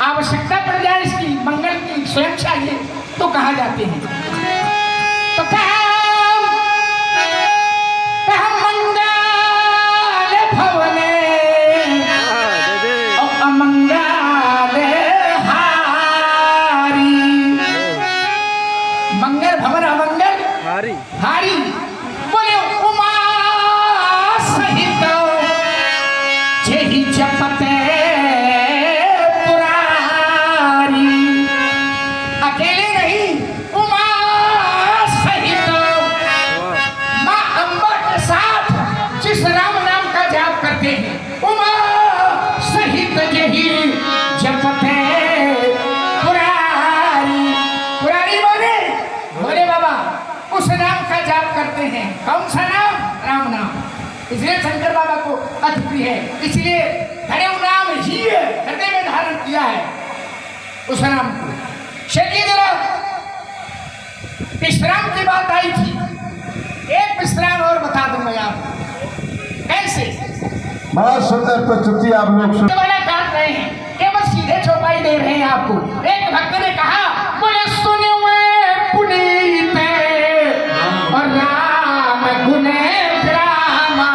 आवश्यकता पड़ जाए इसकी मंगल की स्वयं चाहिए तो कहा जाते हैं। तो कहा मंगल भवने और अमंगल हारी। मंगल भवन अमंगल हारी बोले उमा सहित जेहि जपते पुरारी। अकेले नहीं, उमा सहित माँ अम्बा के साथ जिस राम नाम का जाप करते हैं, उमा सहित जेहि जपते पुरारी। पुरारी बोले बोले बाबा उस नाम का जाप करते हैं। कौन सा नाम? राम नाम। इसलिए शंकर बाबा को अति प्रिय है, इसलिए धरे नाम ही हृदय में धारण किया है उस नाम को। शरीर विश्राम की बात आई थी, एक विश्राम और बता दूंगा आपको कैसे। बहुत सुंदर प्रस्तुति आप लोग सुन काट रहे हैं, केवल सीधे चौपाई दे रहे हैं आपको। एक भक्त ने कहा बोले सुने हुए पुनीत और राम गुने ग्रामा।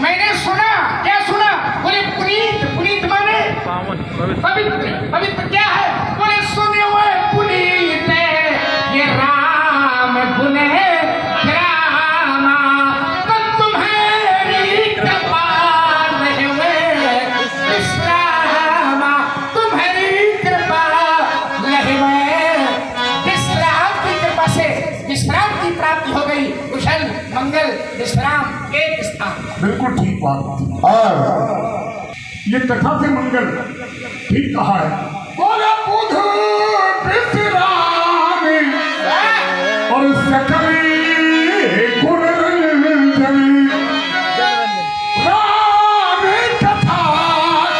मैंने सुना, क्या सुना? बोले पुनीत। पुनीत माने पवित्र। पवित्र क्या है? बोले सुने हुए पुनीत ये राम गुने ग्रामा। तो तुम्हारी कृपा रहे हुए विश्रामा। तुम्हारी कृपा रहे हुए विश्राम की कृपा से विश्राम की प्राप्ति हो गई। कुशल मंगल विश्राम एक स्थान। बिल्कुल ठीक बात। और ये कथा से मंगल ठीक कहा है। बोला बुध विश्राम और सकल गुण रंजनी राम कथा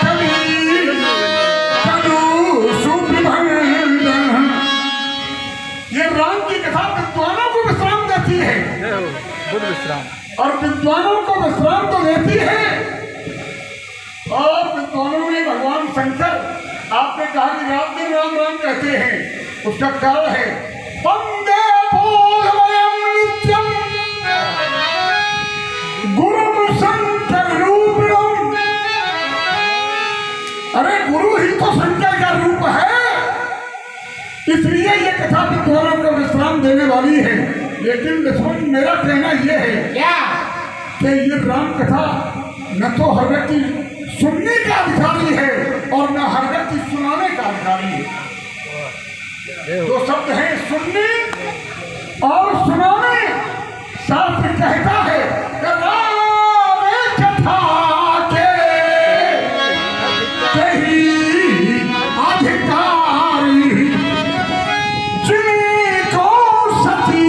कली कनु सुविभंजन। ये राम की कथा विद्वानों को विश्राम देती है और विद्वानों को विश्राम तो देती है। और विद्वानों में भगवान शंकर, आपने कहा कि रात दिन राम राम कहते हैं, उसका कारण है वंदे बोधमयं नित्यं गुरुं शंकर रूपम्। अरे गुरु ही तो शंकर का रूप है, इसलिए ये कथा विद्वानों को विश्राम देने वाली है। लेकिन लक्ष्मण, मेरा कहना यह है क्या कि ये राम कथा न तो हर व्यक्ति सुनने का अधिकारी है और न हर व्यक्ति सुनाने का अधिकारी है। दो शब्द हैं, सुनने और सुनाने। शास्त्र कहता है कि राम कथा के कही अधिकारी जिनको सती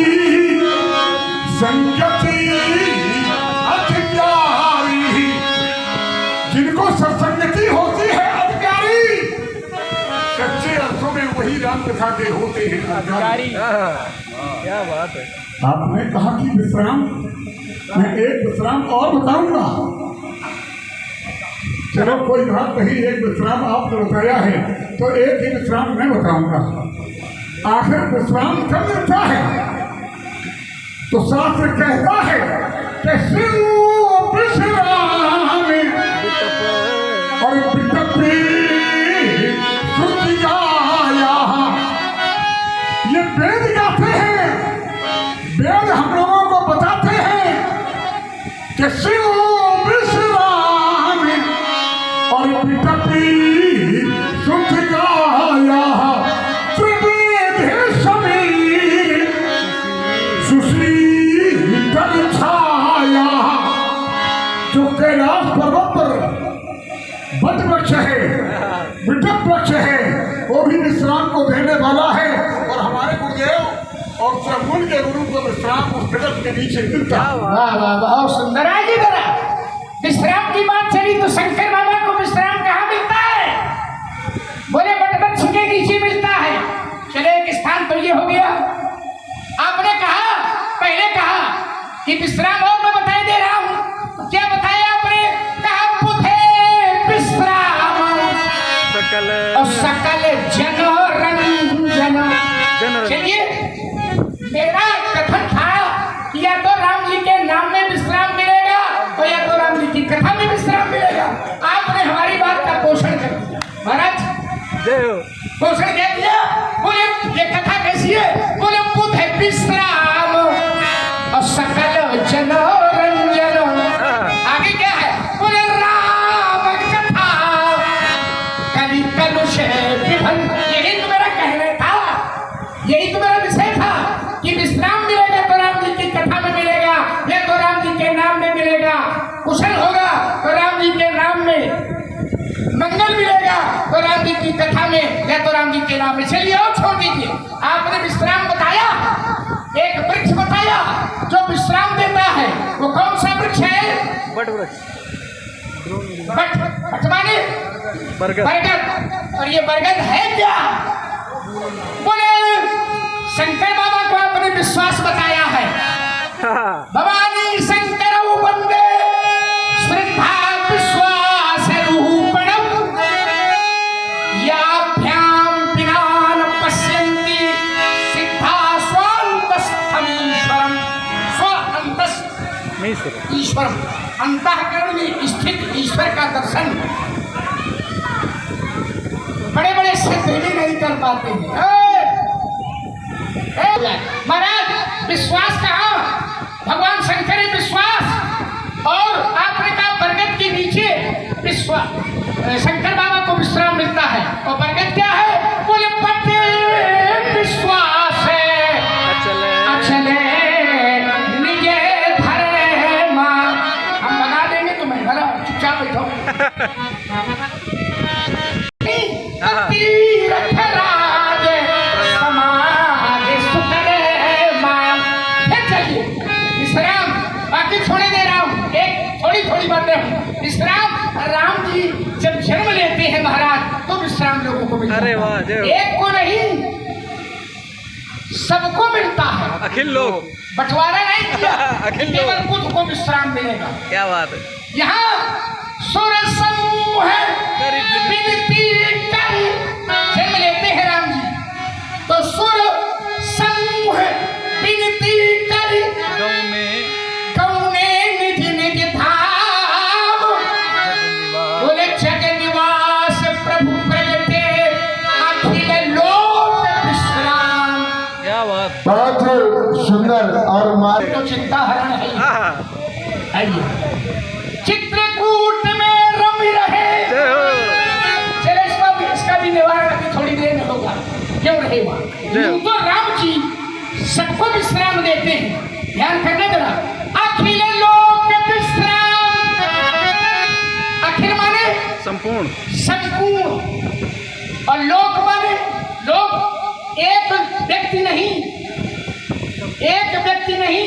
संगति अधिकारी। जिनको सत्संगति होती है अधिकारी, सच्चे अर्थों में वही राम कथा के होते हैं अधिकारी। क्या बात है। आपने कहा कि विश्राम, मैं एक विश्राम और बताऊंगा। चलो कोई बात नहीं, एक विश्राम आपने बताया है तो एक ही विश्राम मैं बताऊंगा। आखिर विश्राम कब मिलता है? तो शास्त्र कहता है कि शिव विश्राम और विटपी श्रुति गाया। ये वेद गाते हैं, वेद हम लोगों को बताते हैं कि शिव विश्राम और विटपी श्रुति गाया। त्रिवेद समीर सुशीतल छाया। जो कैलाश पर्वत पर बट वृक्ष है, विटप वृक्ष है, वो भी विश्राम को देने वाला है। और हमारे गुरुदेव और सगुण के गुरु को विश्राम उस जगत के नीचे मिलता है। वाह वाह, बहुत सुंदर। आगे जरा विश्राम की बात चली तो शंकर बाबा को विश्राम कहाँ मिलता है? बोले बटवृक्ष के नीचे मिलता है। चले एक स्थान तो ये हो गया। आपने कहा, पहले कहा कि विश्राम, और मैं बताई दे रहा हूँ। क्या बताया आपने? कहा बुधे विश्राम लक्षण कह दिया। बोले ये कथा कैसी है? बोले बुध है विश्राम और सकल जनोरंजन। आगे क्या है? बोले राम कथा कलि कलुष विभन। यही तो मेरा कहना था, यही तो मेरा विषय था कि विश्राम मिलेगा तो राम जी की कथा में मिलेगा, या तो राम जी के नाम में मिलेगा। कुशल होगा तो राम जी के नाम में, मंगल मिलेगा तो राम जी की कथा में, या तो राम जी के नाम में। चलिए और छोड़ दीजिए, आपने विश्राम बताया, एक वृक्ष बताया जो विश्राम देता है। वो कौन सा वृक्ष है? बट वृक्ष, बट माने बरगद। बरगद। और ये बरगद है क्या? बोले शंकर बाबा को आपने विश्वास बताया है। भवानी शंकर वंदे श्रद्धा विश्वास रूपणम याभ्याम विनान पश्यन्ति सिद्धा स्वान्तस्थमीश्वरम। स्वान्तस्थ ईश्वरम, अंतःकरण में स्थित ईश्वर का दर्शन बड़े बड़े सिद्ध भी नहीं कर पाते हैं। महाराज विश्वास कहा? भगवान शंकर है विश्वास। और आपने कहा बरगद के नीचे विश्वास, शंकर बाबा को विश्राम मिलता है। और बरगद क्या है? बोले पटे विश्वास है अचले निजे धरे मां। हम बना देंगे तुम्हें, भला चुपचाप बैठो। तीरथ राज समाधि सुतरे मां। फिर चलिए विश्राम, बाकी छोड़े दे रहा हूँ, एक थोड़ी थोड़ी बातें। विश्राम राम जी जब जन्म लेते हैं महाराज तो विश्राम लोगों को मिलता है। अरे वाह, एक को नहीं सबको मिलता है। अखिल लोग, बंटवारा नहीं किया। अखिल लोग। केवल खुद को विश्राम मिलेगा। क्या बात है। यहाँ सुर समूह विनती कर जन्म लेते हैं राम जी, तो सुर समूह विनती कर गौने निधि निधि धाम। बोले जग निवास प्रभु प्रगटे अखिल लोक विश्राम। क्या बात। बहुत सुंदर और मार तो चिंता हरण है। आइए चित्रकूट में रवि रहे। चलो इसका भी निवारण अभी थोड़ी देर में होगा। क्यों रहेगा? तो राम जी सबको विश्राम देते हैं। ध्यान करना जरा। अखिल लोक विश्राम। अखिल माने संपूर्ण, संपूर्ण, और लोक माने लोक एक व्यक्ति नहीं, एक व्यक्ति नहीं,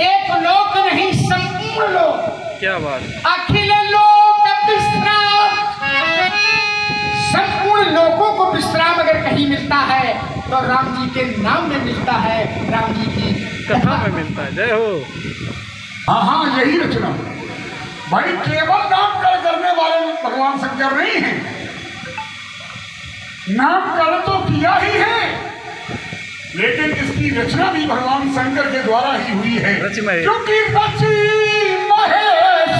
एक लोक नहीं, संपूर्ण लोक। क्या बात। अखिल लोक विश्राम। संपूर्ण लोगों को विश्राम अगर कहीं मिलता है तो राम जी के नाम में मिलता है, राम जी की कथा में मिलता है। जय हो। हाँ, यही रचना भाई। केवल नामकरण करने वाले भगवान शंकर नहीं हैं, नामकरण तो किया ही है, लेकिन इसकी रचना भी भगवान शंकर के द्वारा ही हुई है। रचि महेश। क्योंकि रचि महेश,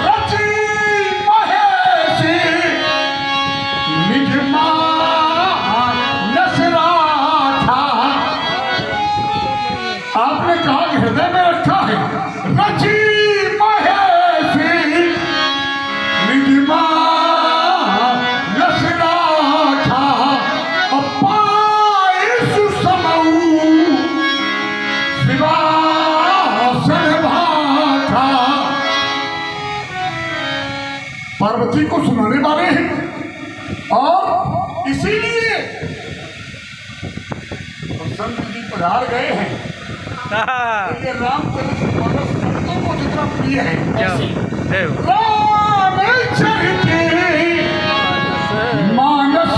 रचि महेश निज मानस राधा। आपने कहा कि हृदय में रखा है। रचि महेश निज मानस राधा अपाय सुसमऊ शिवासन भाथा। पार्वती को सुनाने वाले हैं और इसीलिए संत जी पधार गए हैं। ये रामचरितमानस संतों को जितना प्रिय है, क्या जय हो। रामचरित मानस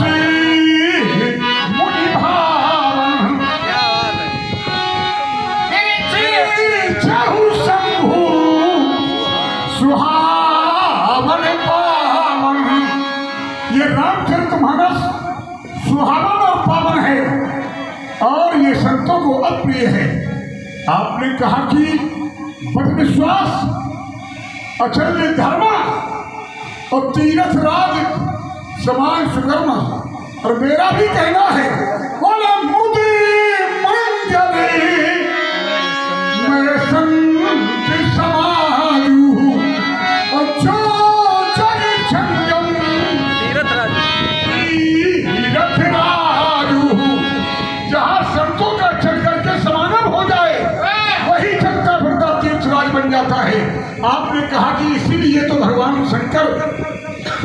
मुनि भावन। क्या बात है। चहु शंभु सुहावन पावन। ये रामचरितमानस सुहावन और पावन है और ये संतों को अप्रिय है। आपने कहा कि बद विश्वास अचल धर्म और तीरथ राज समान सुकर्मा। और मेरा भी कहना है, बोला मुझे मंजरे मैं संत समारू और जो जग संगम तीरथ राजू, जहाँ संतों का चल करके समागम हो जाए वही चलता फिरता तीर्थराज बन जाता है। आपने कहा कि इसीलिए तो भगवान शंकर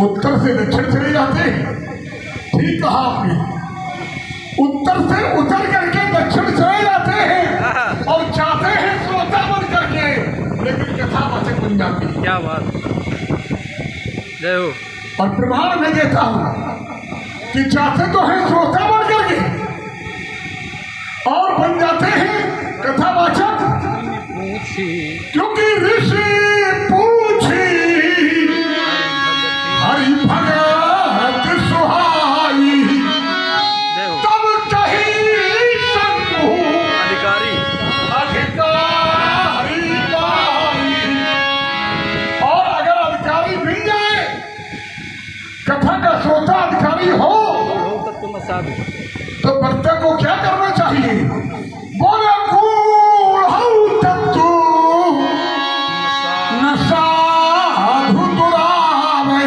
उत्तर से दक्षिण चले जाते हैं। ठीक कहा आपने, उत्तर से उतर करके दक्षिण चले जाते हैं और चाहते हैं श्रोता बन करके, लेकिन कथावाचक बन जाते हैं। क्या बात, जय हो। और प्रमाण मैं देता हूं कि चाहते तो हैं श्रोता बन करके और बन जाते हैं कथावाचक, क्योंकि ऋषि पूछी हरि भगत सुहाई तब कही शंभु अधिकारी पाई। और अगर अधिकारी मिल जाए, कथा का श्रोता अधिकारी हो, तो वक्ता को क्या करना चाहिए? बोला कूड़ हूं तत्तु न साधु दुरावे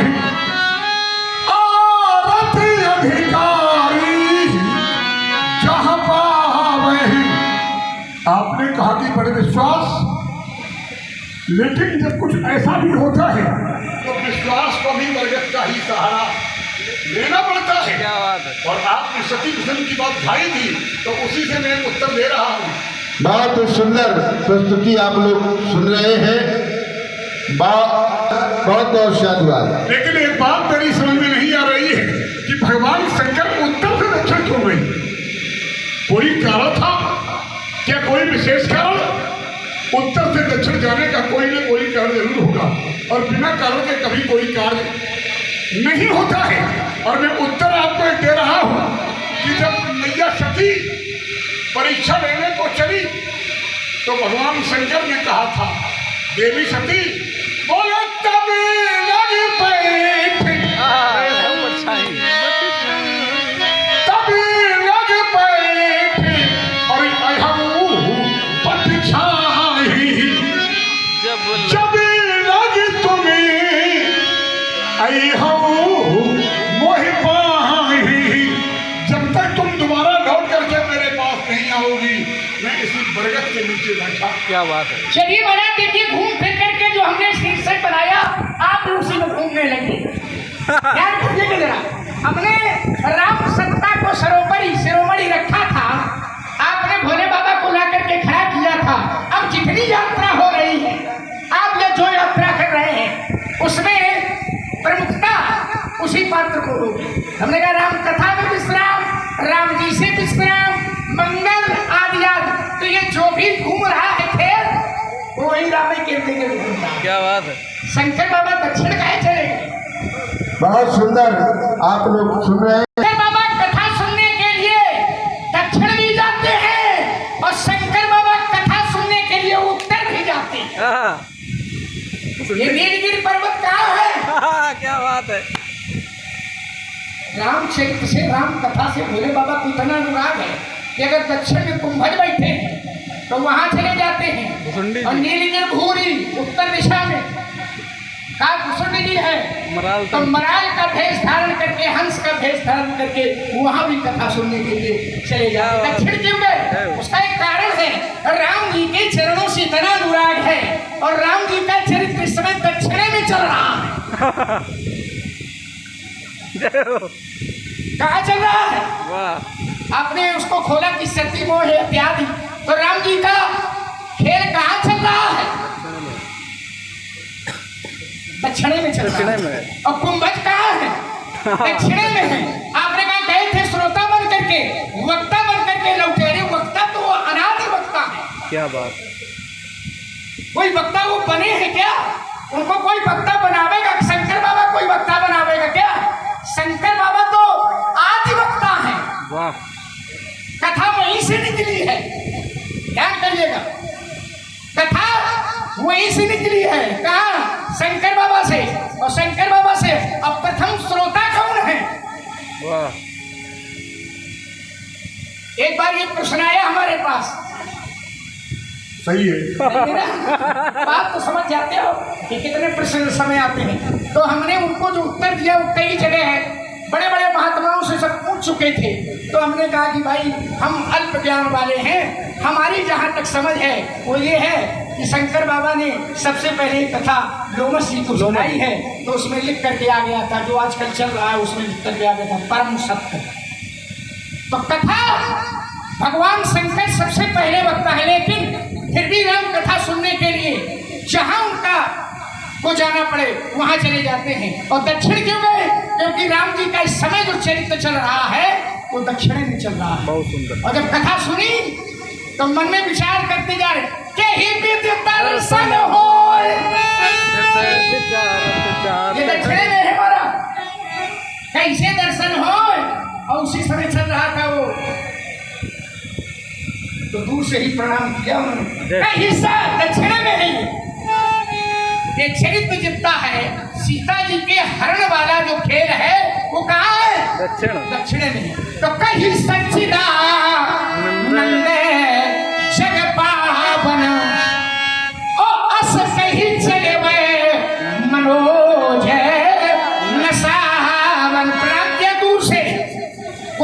आरत अधिकारी जहाँ पावे। आपने कहा कि बड़े विश्वास, लेकिन जब कुछ ऐसा भी होता है तो विश्वास को भी बरगद का ही सहारा लेना पड़ता है। क्या बात है। और आपने सती भजन की बात भाई थी, तो उसी से मैं उत्तर दे रहा हूँ। बहुत सुंदर प्रस्तुति आप लोग सुन रहे हैं, बहुत बहुत साधुवाद। लेकिन एक बात मेरी समझ में नहीं आ रही है कि भगवान शंकर उत्तर से दक्षिण क्यों गए? कोई कारण था क्या? कोई विशेष कारण? उत्तर से दक्षिण जाने का कोई न कोई कारण जरूर होगा, और बिना कारण के कभी कोई कार्य नहीं होता है। और मैं उत्तर आपको एक दे रहा हूं कि जब मैया सती परीक्षा लेने को चली तो भगवान शंकर ने कहा था, देवी सती बोले तब लग बैठ, तब लग बैठ और अहू पटछाई जब लग तुम्हें अहू मोहि पाही। जब तक तुम दोबारा लौट करके मेरे पास नहीं आओगी, मैं इसी बरगद के नीचे बैठा। क्या बात है। चलिए महाराज, देखिए घूम फिर करके जो हमने शीर्षक बनाया आप भी उसी में घूमने लगे। ध्यान दीजिएगा जरा, हमने राम सत्ता को शिरोमणि रखा था, आपने भोले बाबा को ला करके खड़ा किया था। अब जितनी यात्रा हो रही है, आप ये जो यात्रा कर रहे हैं उसमें प्रमुखता उसी पात्र को होगी। हमने कहा राम कथा में विश्राम, राम जी से विश्राम, मंगल आदि आदि। तो ये जो भी घूम रहा है खेल वही राम के इर्द गिर्द घूमता है। क्या बात है। शंकर बाबा दक्षिण काहे चले गए? बहुत सुंदर आप लोग सुन रहे हैं। शंकर बाबा कथा सुनने के लिए दक्षिण भी जाते हैं और शंकर बाबा कथा सुनने के लिए उत्तर भी जाते हैं। ये नीलगिरी पर्वत कहाँ है? क्या बात है। रामचरित्र से, राम कथा से भोले बाबा को इतना अनुराग है कि अगर दक्षिण में कुंभज बैठे तो वहां चले जाते हैं। और नीलगिरी भूरी उत्तर दिशा में का कुसुंडी है, तो मराल का भेष धारण करके, हंस का भेष धारण करके वहां भी कथा सुनने के लिए चले जाते। दक्षिण क्यों गए? उसका एक कारण है, राम जी के चरणों से इतना अनुराग है और राम जी का चरित्र इस समय दक्षिण में चल रहा है। कहाँ चल रहा है? वाह। आपने उसको खोला कि सती मोह है इत्यादि, तो राम जी का खेल कहाँ चल रहा है? दक्षिणे में चल रहा है। और कुंभज कहाँ है? दक्षिणे में है। आपने कहा गए थे श्रोता बन करके, वक्ता बन करके लौटे। अरे वक्ता तो वो अनादि वक्ता है। क्या बात। कोई वक्ता वो बने हैं क्या? उनको कोई वक्ता बनावेगा? शंकर बाबा कोई वक्ता बनावेगा क्या? शंकर बाबा तो आदि वक्ता है। वाह। कथा वहीं से निकली है, ध्यान करिएगा। कथा वहीं से निकली है। कहाँ? शंकर बाबा से। और शंकर बाबा से अब प्रथम श्रोता कौन है? वाह। एक बार ये प्रश्न आया हमारे पास, सही है। बात तो समझ जाते हो कि कितने प्रश्न समय आते हैं। तो हमने उनको जो उत्तर दिया वो कई जगह है, बड़े बड़े महात्माओं से सब पूछ चुके थे। तो हमने कहा कि भाई हम अल्प ज्ञान वाले हैं, हमारी जहाँ तक समझ है वो ये है कि शंकर बाबा ने सबसे पहले कथा लोमस जी को सुनाई है, तो उसमें लिख करके आ गया था, जो आजकल चल रहा है उसमें लिख करके आ गया था परम सत्य। तो कथा भगवान शंकर सबसे पहले वक्ता है, लेकिन फिर भी राम कथा सुनने के लिए जहाँ उनका को जाना पड़े वहां चले जाते हैं। और दक्षिण क्यों गए? क्योंकि राम जी का इस समय जो चरित्र चल रहा है वो दक्षिण में चल रहा है। बहुत सुंदर। और जब कथा सुनी तो मन में विचार करते जा रहे कि ही दर्शन हो, ये दक्षिण में है हमारा, कैसे दर्शन हो? और उसी समय चल रहा था वो, तो दूर से ही प्रणाम किया उन्होंने। हिस्सा दक्षिण में है ये चरित्र जितना है। सीता जी के हरण वाला जो खेल है वो कहाँ है? दक्षिण में। तो कहीं सच्चिदानंद जग पावन ओ अस कहीं चले मनोज नसावन। प्राज्ञा दूर से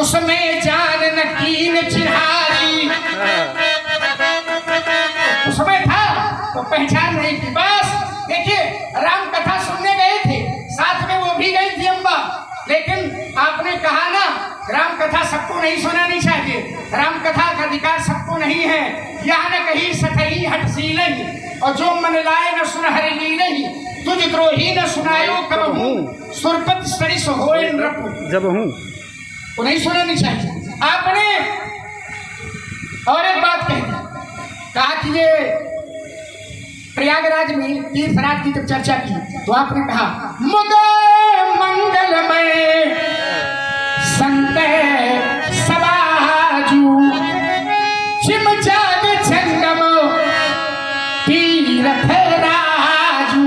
उसमें जान नकीन चिन्हारी, उसमें था तो पहचान नहीं थी। बस देखिए राम कथा सुनने गए थे, साथ में वो भी गई थी अम्बा, लेकिन आपने कहा ना राम कथा सबको नहीं सुनानी चाहिए, राम कथा का अधिकार सबको नहीं है। यह न कहीं सतही हट सी नहीं, और जो मन लाए न सुन हरि ली नहीं, तुझ द्रोही न सुनायो कब हूँ, सुरपत सरिस होए नृप जब हूँ, वो नहीं सुनानी चाहिए। आपने और एक बात कही, कहा कि ये प्रयागराज में तीर्थराज की जब चर्चा की तो आपने कहा मुदे मंगलमय संत सबाजू चिम जाग जंगम तीर्थ राजू।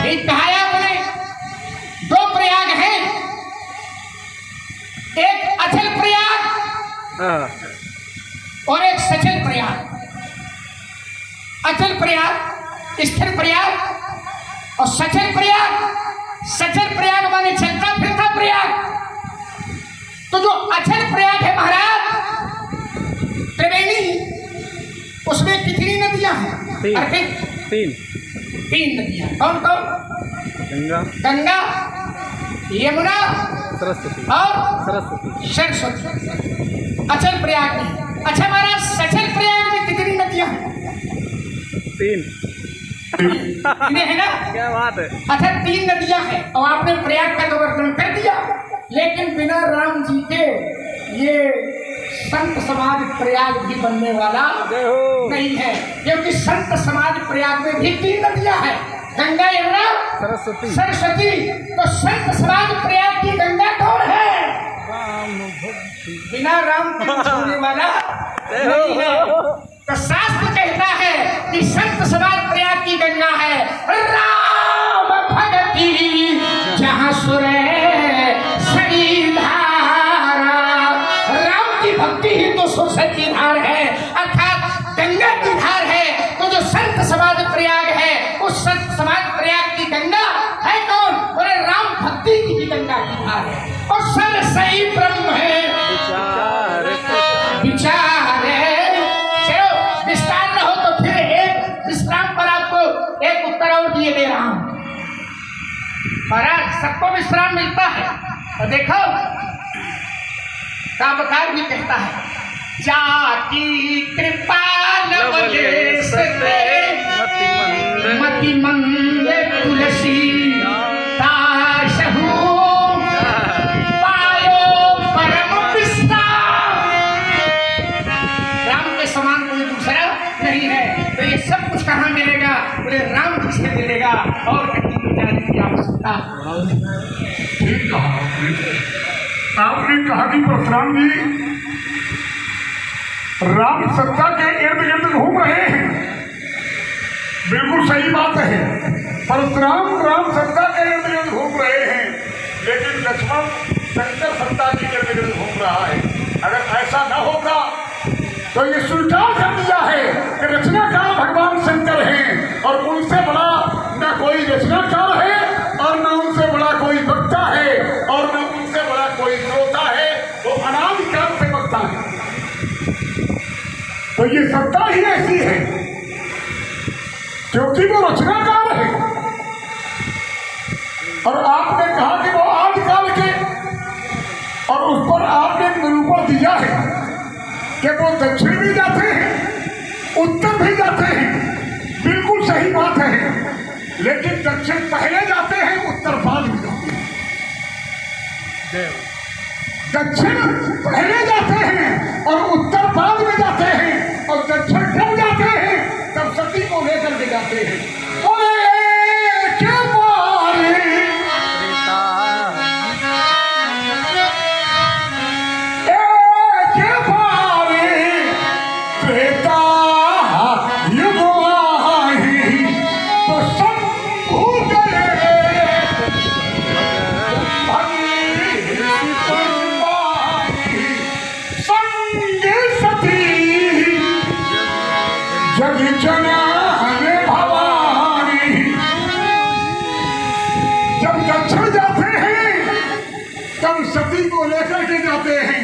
एक कहा आपने दो प्रयाग हैं, एक अचल प्रयाग और एक सचल प्रयाग। अचल प्रयाग स्थिर प्रयाग और सचल प्रयाग। सचल प्रयाग माने चलता फिरता प्रयाग। तो जो अचल प्रयाग है महाराज त्रिवेणी, उसमें कितनी नदियां हैं? तीन नदियां। कौन कौन? गंगा, यमुना और सरस्वती। अचल प्रयाग में। अच्छा महाराज सचल प्रयाग में कितनी नदियां हैं? तीन है ना? क्या बात है। अच्छा 3 नदियां हैं और आपने प्रयाग का तो वर्णन कर दिया, लेकिन बिना राम जी के ये संत समाज प्रयाग भी बनने वाला नहीं है, क्योंकि संत समाज प्रयाग में भी 3 नदियां हैं, गंगा यमुना सरस्वती। तो संत समाज प्रयाग की गंगा कौन है? बिना राम के छोड़ने वाला नहीं है। तो शास्त्र कहता है कि संत समाज प्रयाग की गंगा है राम भगति, जहाँ सुरे सरी धारा। राम की भक्ति ही तो सुर की धार है, अर्थात गंगा की धार है। तो जो संत समाज प्रयाग है उस संत समाज प्रयाग की गंगा है कौन? बोले राम भक्ति की गंगा की धार है। और सर सही ब्रह्म है विचार है। चलो विस्तार न हो तो फिर एक विश्राम पर आपको एक उत्तर और दिए दे रहा हूं। महाराज सबको विश्राम मिलता है, और देखो काव्यकार भी कहता है जाकी कृपा लवलेश मति मंद तुलसी ताशहु पायो परम विस्तार। राम के समान कोई दूसरा नहीं है। तो ये सब कुछ कहाँ मिलेगा? बोले राम जी से मिलेगा, और कहीं तो जाने की आवश्यकता। ठीक कहा आपने कहा कि परशुराम जी राम सत्ता के इर्द गिर्द घूम रहे हैं। बिल्कुल सही बात है। परशुराम राम सत्ता के इर्द गिर्द घूम रहे हैं, लेकिन लक्ष्मण शंकर सत्ता के इर्द गिर्द घूम रहा है। अगर ऐसा न होता तो ये स्वीकार कर दिया है कि रचनाकार भगवान शंकर हैं और उनसे बड़ा न कोई रचनाकार है और न उनसे बड़ा कोई वक्ता है और न उनसे बड़ा कोई श्रोता है। वो अनादिकाल से वक्ता है। तो ये सत्ता ही ऐसी है क्योंकि वो रचनाकार है। और आपने कहा कि वो आदिकाल के, और उस पर आपने एक निरूपण दिया है कि वो दक्षिण भी जाते हैं, उत्तर भी जाते हैं। बिल्कुल सही बात है, लेकिन दक्षिण पहले जाते हैं, उत्तर बाद में जाते हैं। दक्षिण पहले जाते हैं और उत्तर बाद में जाते हैं। और दक्षिण कब जाते हैं? तब सती को लेकर के जाते हैं। सती को लेकर के जाते हैं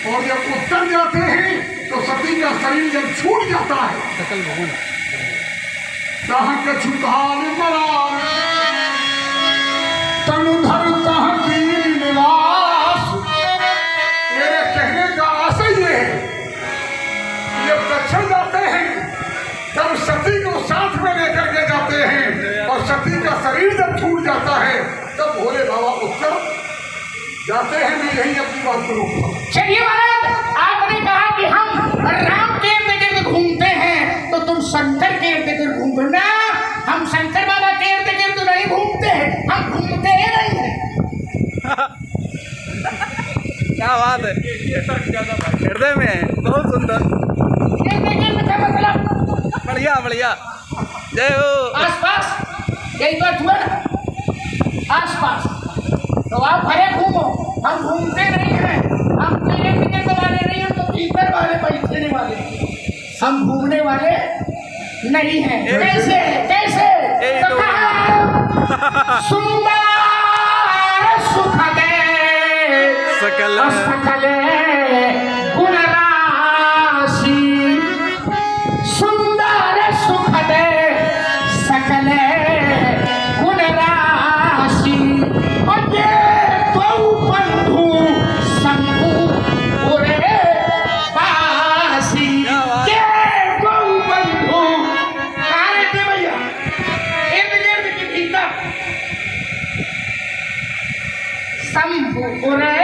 और जब उत्तर जाते हैं तो सती का शरीर जब छूट जाता है, मेरे कहने का आशय ये है कि जब दक्षिण जाते हैं तब सती को साथ में लेकर के जाते हैं और सती का शरीर जब छूट जाता है तब भोले बाबा उत्तर जाते हैं। मैं यही अपनी बात करूँगा। चलिए महाराज, आपने कहा कि हम राम के इर्द गिर्द घूमते हैं, तो तुम शंकर के इर्द गिर्द घूमना। हम शंकर बाबा के इर्द गिर्द नहीं घूमते हैं, हम घूमते ही नहीं हैं। क्या बात है, हृदय में है, बहुत सुंदर। इर्द गिर्द का मतलब बढ़िया बढ़िया। जय हो। आसपास, यही बात हुआ ना, आसपास। तो आप भले घूमो, हम घूमते नहीं हैं। हम तेरे गिर्द वाले नहीं हैं, तो भीतर वाले बैठने वाले, हम घूमने वाले नहीं हैं। कैसे कैसे? तो कहा सुंदर सुख दे सकल सकल गुण राशि, सुंदर सुख दे सकल गुण राशि। और ये दो बंधु शंभु उरे बासी, ये दो बंधु कार्य के भैया इर्द गिर्द के भीतर शंभु उरे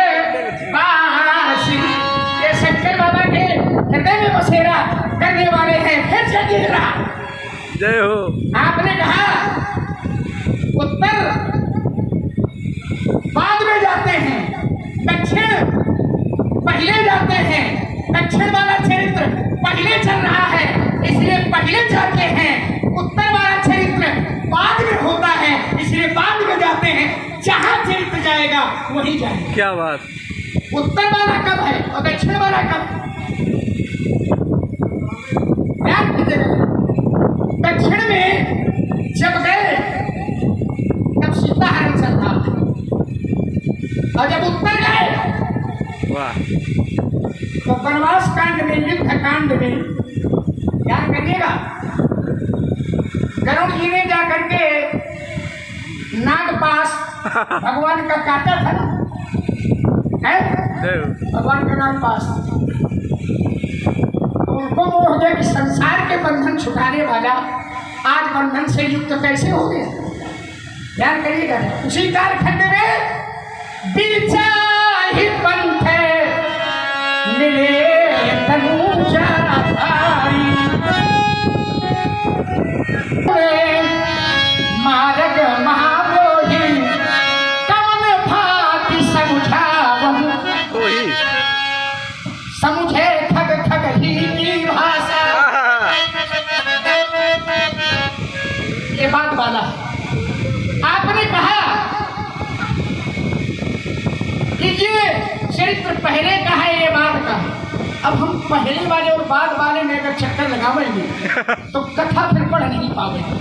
बासी। ये शंकर बाबा के हृदय में बसेरा करने वाले हैं। फिर चलिएगा, जय हो। आपने कहा उत्तर बाद में जाते हैं, दक्षिण पहले जाते हैं। दक्षिण वाला चरित्र पहले चल रहा है, इसलिए पहले जाते हैं। उत्तर वाला चरित्र बाद में होता है, इसलिए बाद में जाते हैं। जहाँ चरित्र जाएगा वही जाएगा। क्या बात। उत्तर वाला कब है और दक्षिण वाला कब? याद कीजिएगा, दक्षिण में जब गए तब सीताहरण चल रहा था, और जब उत्तर गए वाह, तो वनवास कांड में, युद्ध कांड में ध्यान करिएगा, गरुड़ जी ने जाकर के नागपाश भगवान का काटा था ना, है भगवान का नागपाश। उनको मोह हो गया कि संसार के बंधन छुटाने वाला आज बंधन से युक्त कैसे हो गया। ध्यान करिएगा, उसी कालखंड में बीचा ही पंथ मिले तनुजा भाई, मार्ग महामोही कवन भाति समझावहु, समझे ठग ठग ही की भाषा। ये बात वाला कि ये चरित्र पहले का है, ये बाद का है। अब हम पहले वाले और बाद वाले में अगर चक्कर लगावेंगे तो कथा फिर पढ़ नहीं पावेंगे।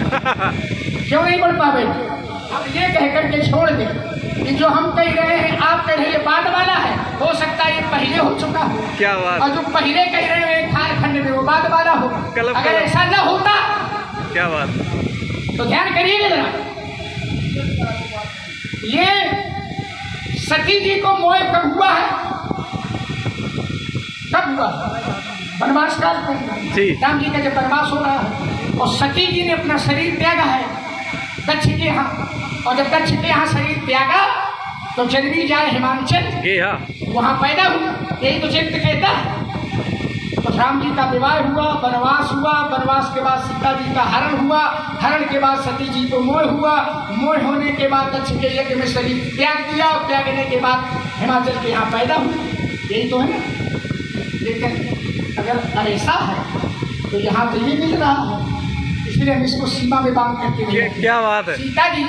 क्यों नहीं पढ़ पावेंगे? अब ये कह करके छोड़ दें कि जो हम कह रहे हैं, आप कह रहे हैं ये बाद वाला है, हो सकता है ये पहले हो चुका हो। क्या बात। और जो पहले कह रहे हैं खालखंड में, वो बाद वाला हो। अगर ऐसा न होता, क्या बात, तो ध्यान करिएगा जरा। ये सती जी को मोह कब हुआ है? कब हुआ? वनवास काल में। राम जी का जब वनवास हो रहा है और सती जी ने अपना शरीर त्यागा है दक्ष के यहाँ, और जब दक्ष के यहाँ शरीर त्यागा तो जनवी जाए हिमांचल, वहाँ पैदा हुआ। यही तो चरित्र कहता है। तो राम जी का विवाह हुआ, वनवास हुआ, वनवास के बाद सीता जी का हरण हुआ, हरण के बाद सती जी को मोह हुआ, मोह होने के बाद दक्ष के यज्ञ में शरीर त्याग दिया, और त्यागने के बाद हिमाचल के यहाँ पैदा हुआ। यही तो है ना। लेकिन अगर ऐसा है तो यहाँ तो ये मिल रहा है, इसलिए हम इसको सीमा में बांध करके क्या बात है। सीता जी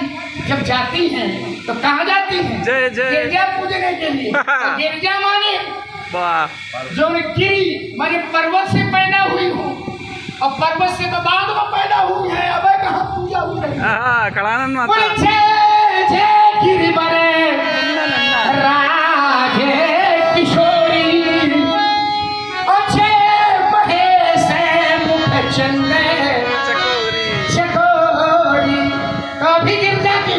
जब जाती हैं तो कहाँ जाती हैं? जय जय गिरजा पूजने के लिए। गिरजा माने जो गिरी माने पर्वत से पैदा हुई हो, और पर्वत से तो बाद में पैदा हुई है। अब कहाँ पूजा हुई है? कड़ानन माता। जय जय गिरी बरे राधे किशोरी, अच्छे महेश मुख चंदे चकोरी। तो अभी गिरजा की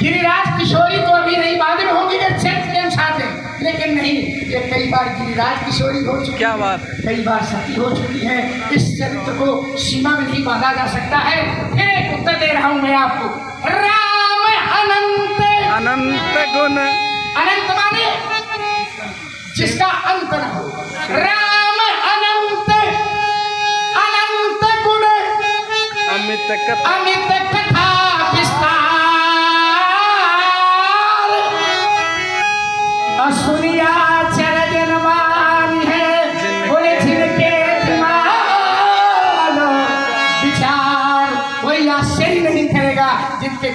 गिरिराज किशोरी तो अभी नहीं, बाद में होगी जब चरित्र के अनुसार है। लेकिन नहीं, ये कई बार गिरिराज किशोरी हो चुकी है। क्या बात। कई बार सती हो चुकी है। इस चरित्र को सीमा में नहीं बांधा जा सकता है। फिर एक उत्तर दे रहा हूं मैं आपको। राम अनंत, अनंत गुण, अनंत माने जिसका अंत न हो। राम अनंत, अनंत गुण, अमित कथा, अमित कथा विस्तार, सुनिया चरण वाणी है, बोले जिनके दिमाग विचार, कोई आश्चर्य नहीं करेगा जिनके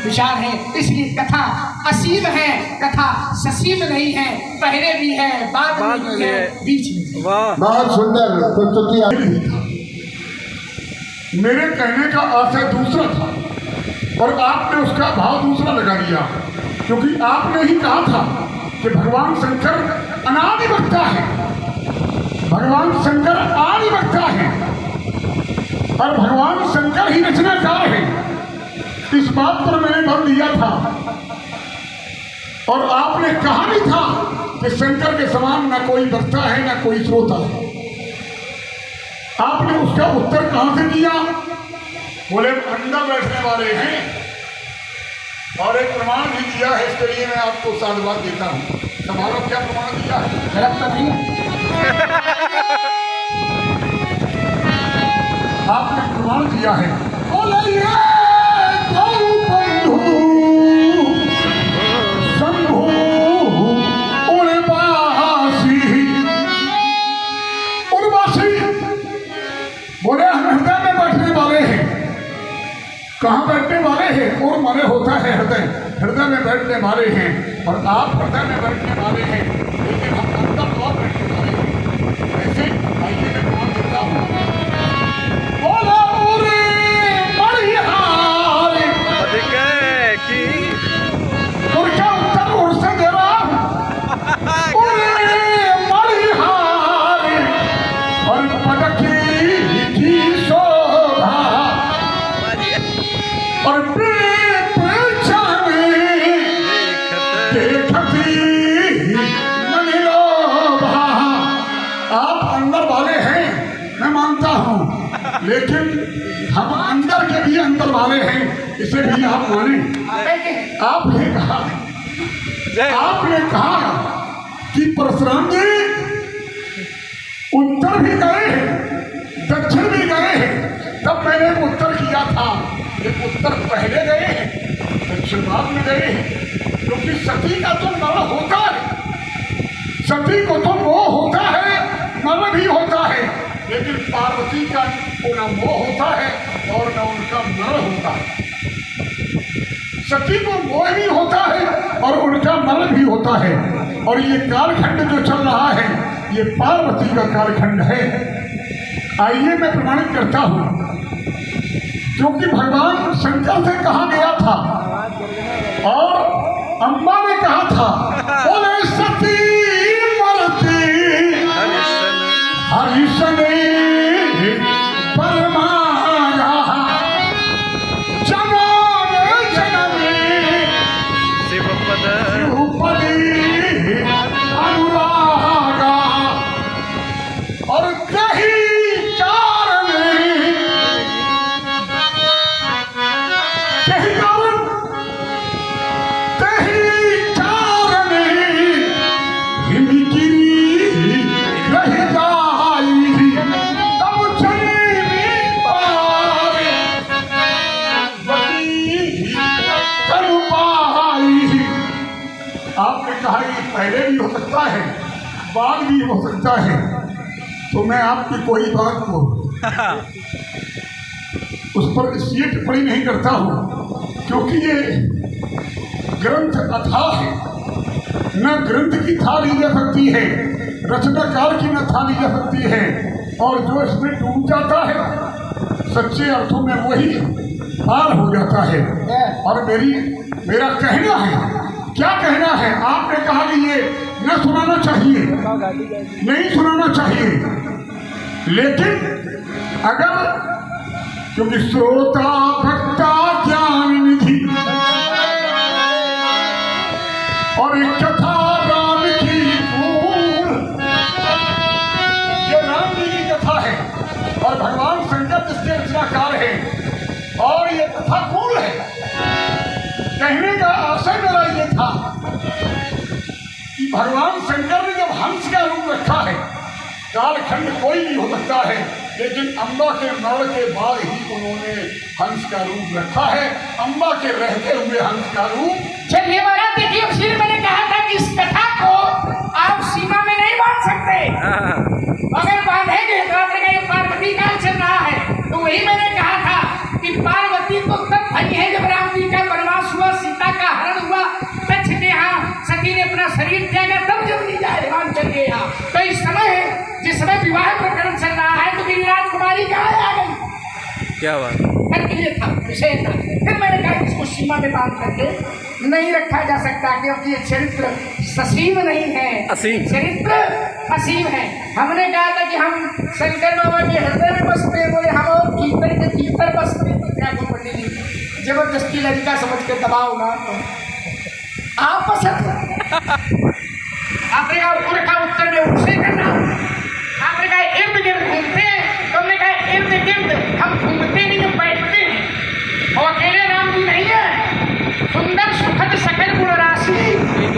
विचार है। इसलिए कथा असीम है, कथा ससीम नहीं है, पहले भी है, बाद में भी है, बीच में। वाह, बहुत सुंदर प्रस्तुति। मेरे कहने का अर्थ दूसरा था और आपने उसका भाव दूसरा लगा दिया, क्योंकि आपने ही कहा था कि भगवान शंकर अनादि वक्ता है, भगवान शंकर आदि वक्ता है, और भगवान शंकर ही रचनाकार है। इस बात पर मैंने बल दिया था, और आपने कहा भी था कि शंकर के समान न कोई वक्ता है न कोई श्रोता है। आपने उसका उत्तर कहां से दिया? बोले अंदर बैठने वाले हैं, और एक प्रमाण भी दिया है। इसके लिए मैं आपको साधुवाद देता हूँ। समारोह क्या प्रमाण दिया है? गलत तो नहीं। आपने प्रमाण दिया है। बोले शंभु उर्वासी, उर्वासी बोले हम हृदय में बैठने वाले हैं। कहाँ बैठने वाले हैं? और माने होता है हृदय, हृदय में बैठने वाले हैं, और आप हृदय में बैठने वाले हैं, लेकिन हम अंदर और बैठने वाले हैं। ऐसे आइए मैं प्रमाण देता हूँ। बोला उनका उत्तर उड़से दे रहा हूँ। और पदकी की शोभा और आप अंदर वाले हैं, मैं मानता हूँ, लेकिन हम अंदर के भी अंदर वाले हैं, इसे भी आप माने। आपने कहा कि परशुराम जी उत्तर भी गए हैं, दक्षिण भी गए हैं। तब मैंने उत्तर किया था, एक उत्तर पहले गए हैं, दक्षिण बाद में गए हैं, क्योंकि सती का तो मरण होता है, सती को तो मोह होता है, मरण भी होता है, लेकिन पार्वती का न मोह होता है और न उनका मरण होता है। सती को मोह भी होता है और उनका मरण भी जाता है। और ये कालखंड जो चल रहा है ये पार्वती का कालखंड है। आइए मैं प्रमाणित करता हूं, क्योंकि भगवान शंकर से कहा गया था और अम्बा ने कहा था, बोले सती मरती हरिशने परमाया जनमे जनमे शिवपदी अनुरागा। और कहीं चारणे कहीं कारण कहीं चारणे हिमगिरी रह जाई तब चली पार वती कर पाई। आपने कहा कि पहले भी हो सकता है बाद भी हो सकता है, तो मैं आपकी कोई बात को उस पर इसलिए टिप्पणी नहीं करता हूं क्योंकि ये ग्रंथ अथाह है, न ग्रंथ की था ली जा सकती है, रचनाकार की न था ली जा सकती है। और जो इसमें डूब जाता है सच्चे अर्थों में वही पार हो जाता है। और मेरा कहना है, क्या कहना है, आपने कहा कि ये न सुनाना चाहिए, नहीं सुनाना चाहिए, लेकिन अगर क्योंकि श्रोता भक्ता ज्ञान निधि और एक कथा राम की फूल, ये राम जी की कथा है और भगवान शंकर जिसके रचनाकार है और ये कथा फूल है। कहने का आशय मेरा ये था कि भगवान शंकर ने जब हंस का रूप रखा है, कालखंड कोई भी हो सकता है, लेकिन अम्बा के मरण के बाद ही उन्होंने हंस का रूप रखा है, अम्बा के रहते हुए हंस का रूप। चलिए महाराज देखिए, फिर मैंने कहा था कि इस कथा को आप सीमा में नहीं बांध सकते, अगर बांधेंगे तो आपने कहा पार्वती काल चल रहा है, तो वही मैंने कहा था कि पार्वती तो तब भई है जब राम जी का वनवास हुआ, सीता का हरण हुआ, तक्ष के यहाँ सती ने अपना शरीर त्यागा, तब जब ली जाए राम चल गए यहाँ। तो इस समय जिस समय विवाह प्रकरण चल रहा है तो मेरी राजकुमारी कहाँ आ गई? क्या बात ये था विषय था। फिर मैंने कहा इसको सीमा में बांध करके नहीं रखा जा सकता, क्योंकि ये चरित्र ससीम नहीं है, असीम चरित्र असीम है। हमने कहा था कि हम शंकर बाबा के हृदय में बसते, बोले हम और भीतर के भीतर बसते। क्या को पंडित जी जबरदस्ती लड़का समझ के दबाओ ना, आप पसंद आपने कहा उत्तर का उत्तर में उससे करना, आपने कहा इर्द गिर्द घूमते हैं, तुमने कहा इर्द गिर्द हम घूमते नहीं, हम बैठते हैं। और अकेले राम जी नहीं है, सुंदर सुखद सकल गुण राशि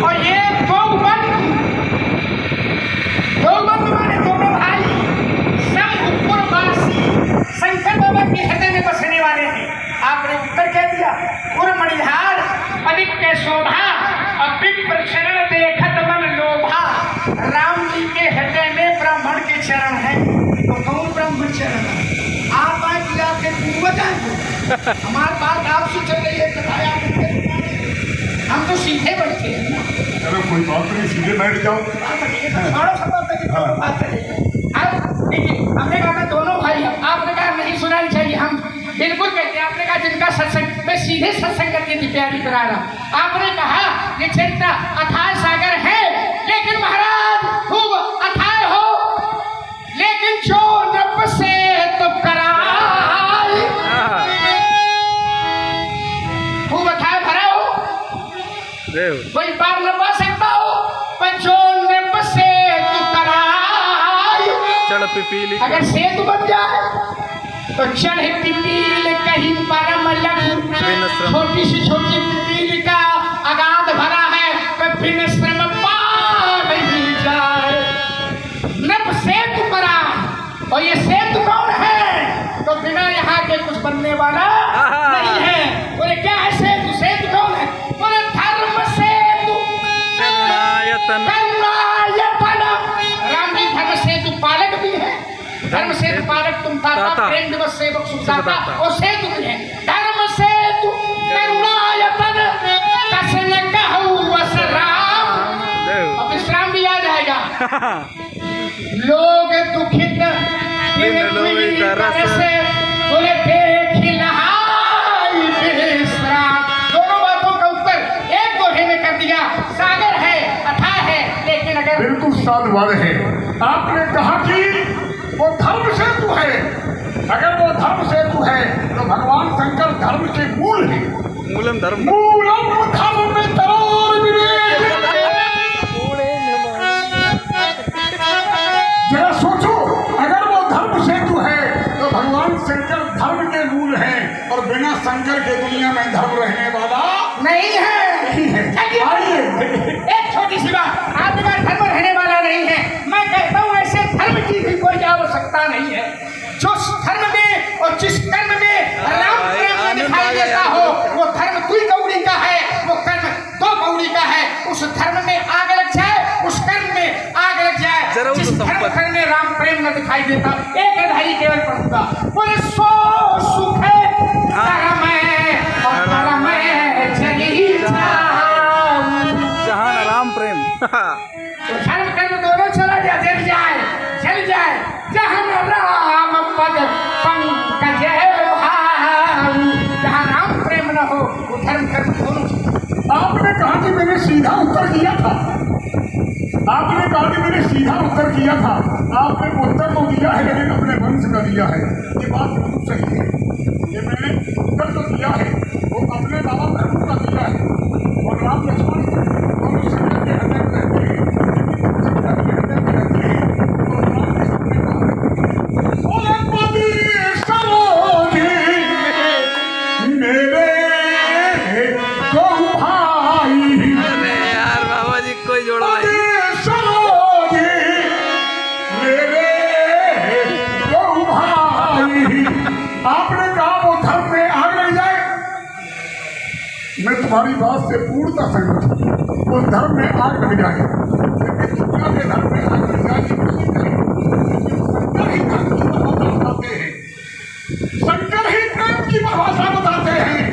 और ये दो बंद माने दोनों भाई संपूर्णवासी शंकर बाबा के हृदय में बसने वाले हैं। आपने उत्तर कह दिया, गुर मणिहार अधिक के शोभा और विप्र चरण देखत मन लोभा। राम जी के हृदय में ब्राह्मण के चरण है, तो कौन ब्राह्मण चरण है? आप आए आपके पूर्वज आए, हमारी बात आपसे चल रही है, हम तो सीधे बैठे हैं। चलो कोई बात नहीं, सीधे बैठ जाओ। देखिए हमने कहा दोनों भाई, आपने कहा नहीं सुनानी चाहिए, हम बिल्कुल कहते हैं। आपने कहा जिनका सत्संग, मैं सीधे सत्संग करके तैयारी करा रहा। आपने कहा ये चरित्र अथाह सागर है, लेकिन महाराज खूब अथाह हो, लेकिन जो नभ से तो कराए, खूब अथाह भरा हो, कोई पार न पा सकता हो, पर जो नभ से तो कराए। चढ़ पिपीली अगर सेतु बन जाए तो चढ़ पिपील कहीं परम लघु, छोटी सी छोटी पिपील का अगाध भरा है, पर फिर श्रम पार ही जाए। नभ सेतु करा, और ये सेतु कौन है? तो बिना यहाँ के कुछ बनने वाला नहीं है। बोले क्या है सेतु? सेतु कौन है? बोले धर्म सेतु करुणायतन। राम जी धर्म सेतु पालक भी है, धर्म सेतु पालक तुम दाता, प्रेम दिवस सेवक सुखदाता, और सेतु भी है। धर्म सेतु करुणायतन कस न कहु बस राम, लोग दुखित से बोले दोनों बातों का उत्तर एक दोहे में कर दिया। सागर है, अथाह है, लेकिन अगर बिल्कुल साधुवाद है। आपने कहा कि वो धर्म सेतु है। अगर वो धर्म सेतु है तो भगवान शंकर धर्म के मूल है। मूलम धर्म मूलम धर्म में तरोर विवेक। जरा सोचो, अगर वो धर्म सेतु है तो भगवान शंकर धर्म के मूल हैं और बिना शंकर के दुनिया में धर्म रहने वाला नहीं है। आइए। एक छोटी सी बात, आपके पास धर्म रहने वाला नहीं है। मैं कहता हूँ ऐसे धर्म की भी कोई आवश्यकता नहीं है। जो धर्म में और जिस कर्म में राम प्रेम में दिखाई देता हो वो धर्म 2 कौड़ी का है, वो कर्म 2 कौड़ी का है। उस धर्म में आग लग जाए, उस कर्म में आग लग जाए। जिस धर्म में राम प्रेम में दिखाई देता एक आधारी केवल पढ़ूंगा। बोले सो सुख है धर्म और धर्म जहान राम प्रेम। तो धर्म कर्म दोनों चला जाए, चल जाए जहां राम पद पंकज जहां राम प्रेम न हो वो धर्म कर्म दोनों। आपने कहा कि मैंने सीधा उत्तर किया था। आपने कहा कि मैंने सीधा उत्तर किया था। आपने उत्तर तो दिया है लेकिन अपने वंश का दिया है। ये बात बिल्कुल सही है। ये मैंने उत्तर तो दिया है वो अपने बाबा धर्म का दिया है। और राम लक्ष्मण दोनों शंकर के हृदय में रहते हैं। शंकर के हृदय में रहते हैं और राम के सामने कहा ओलपति सरोजी मेरे दो भाई। अरे यार बाबा जी कोई जोड़ा नहीं। सरोजी मेरे दो भाई। आपने कहा वो धर्म में आग लग जाए। मैं तुम्हारी बात से पूर्णतः सहमत हूँ। वो धर्म में आग लग जाए लेकिन दुनिया के धर्म में आग लग जाए शंकर ही प्रेम की परिभाषा बताते हैं।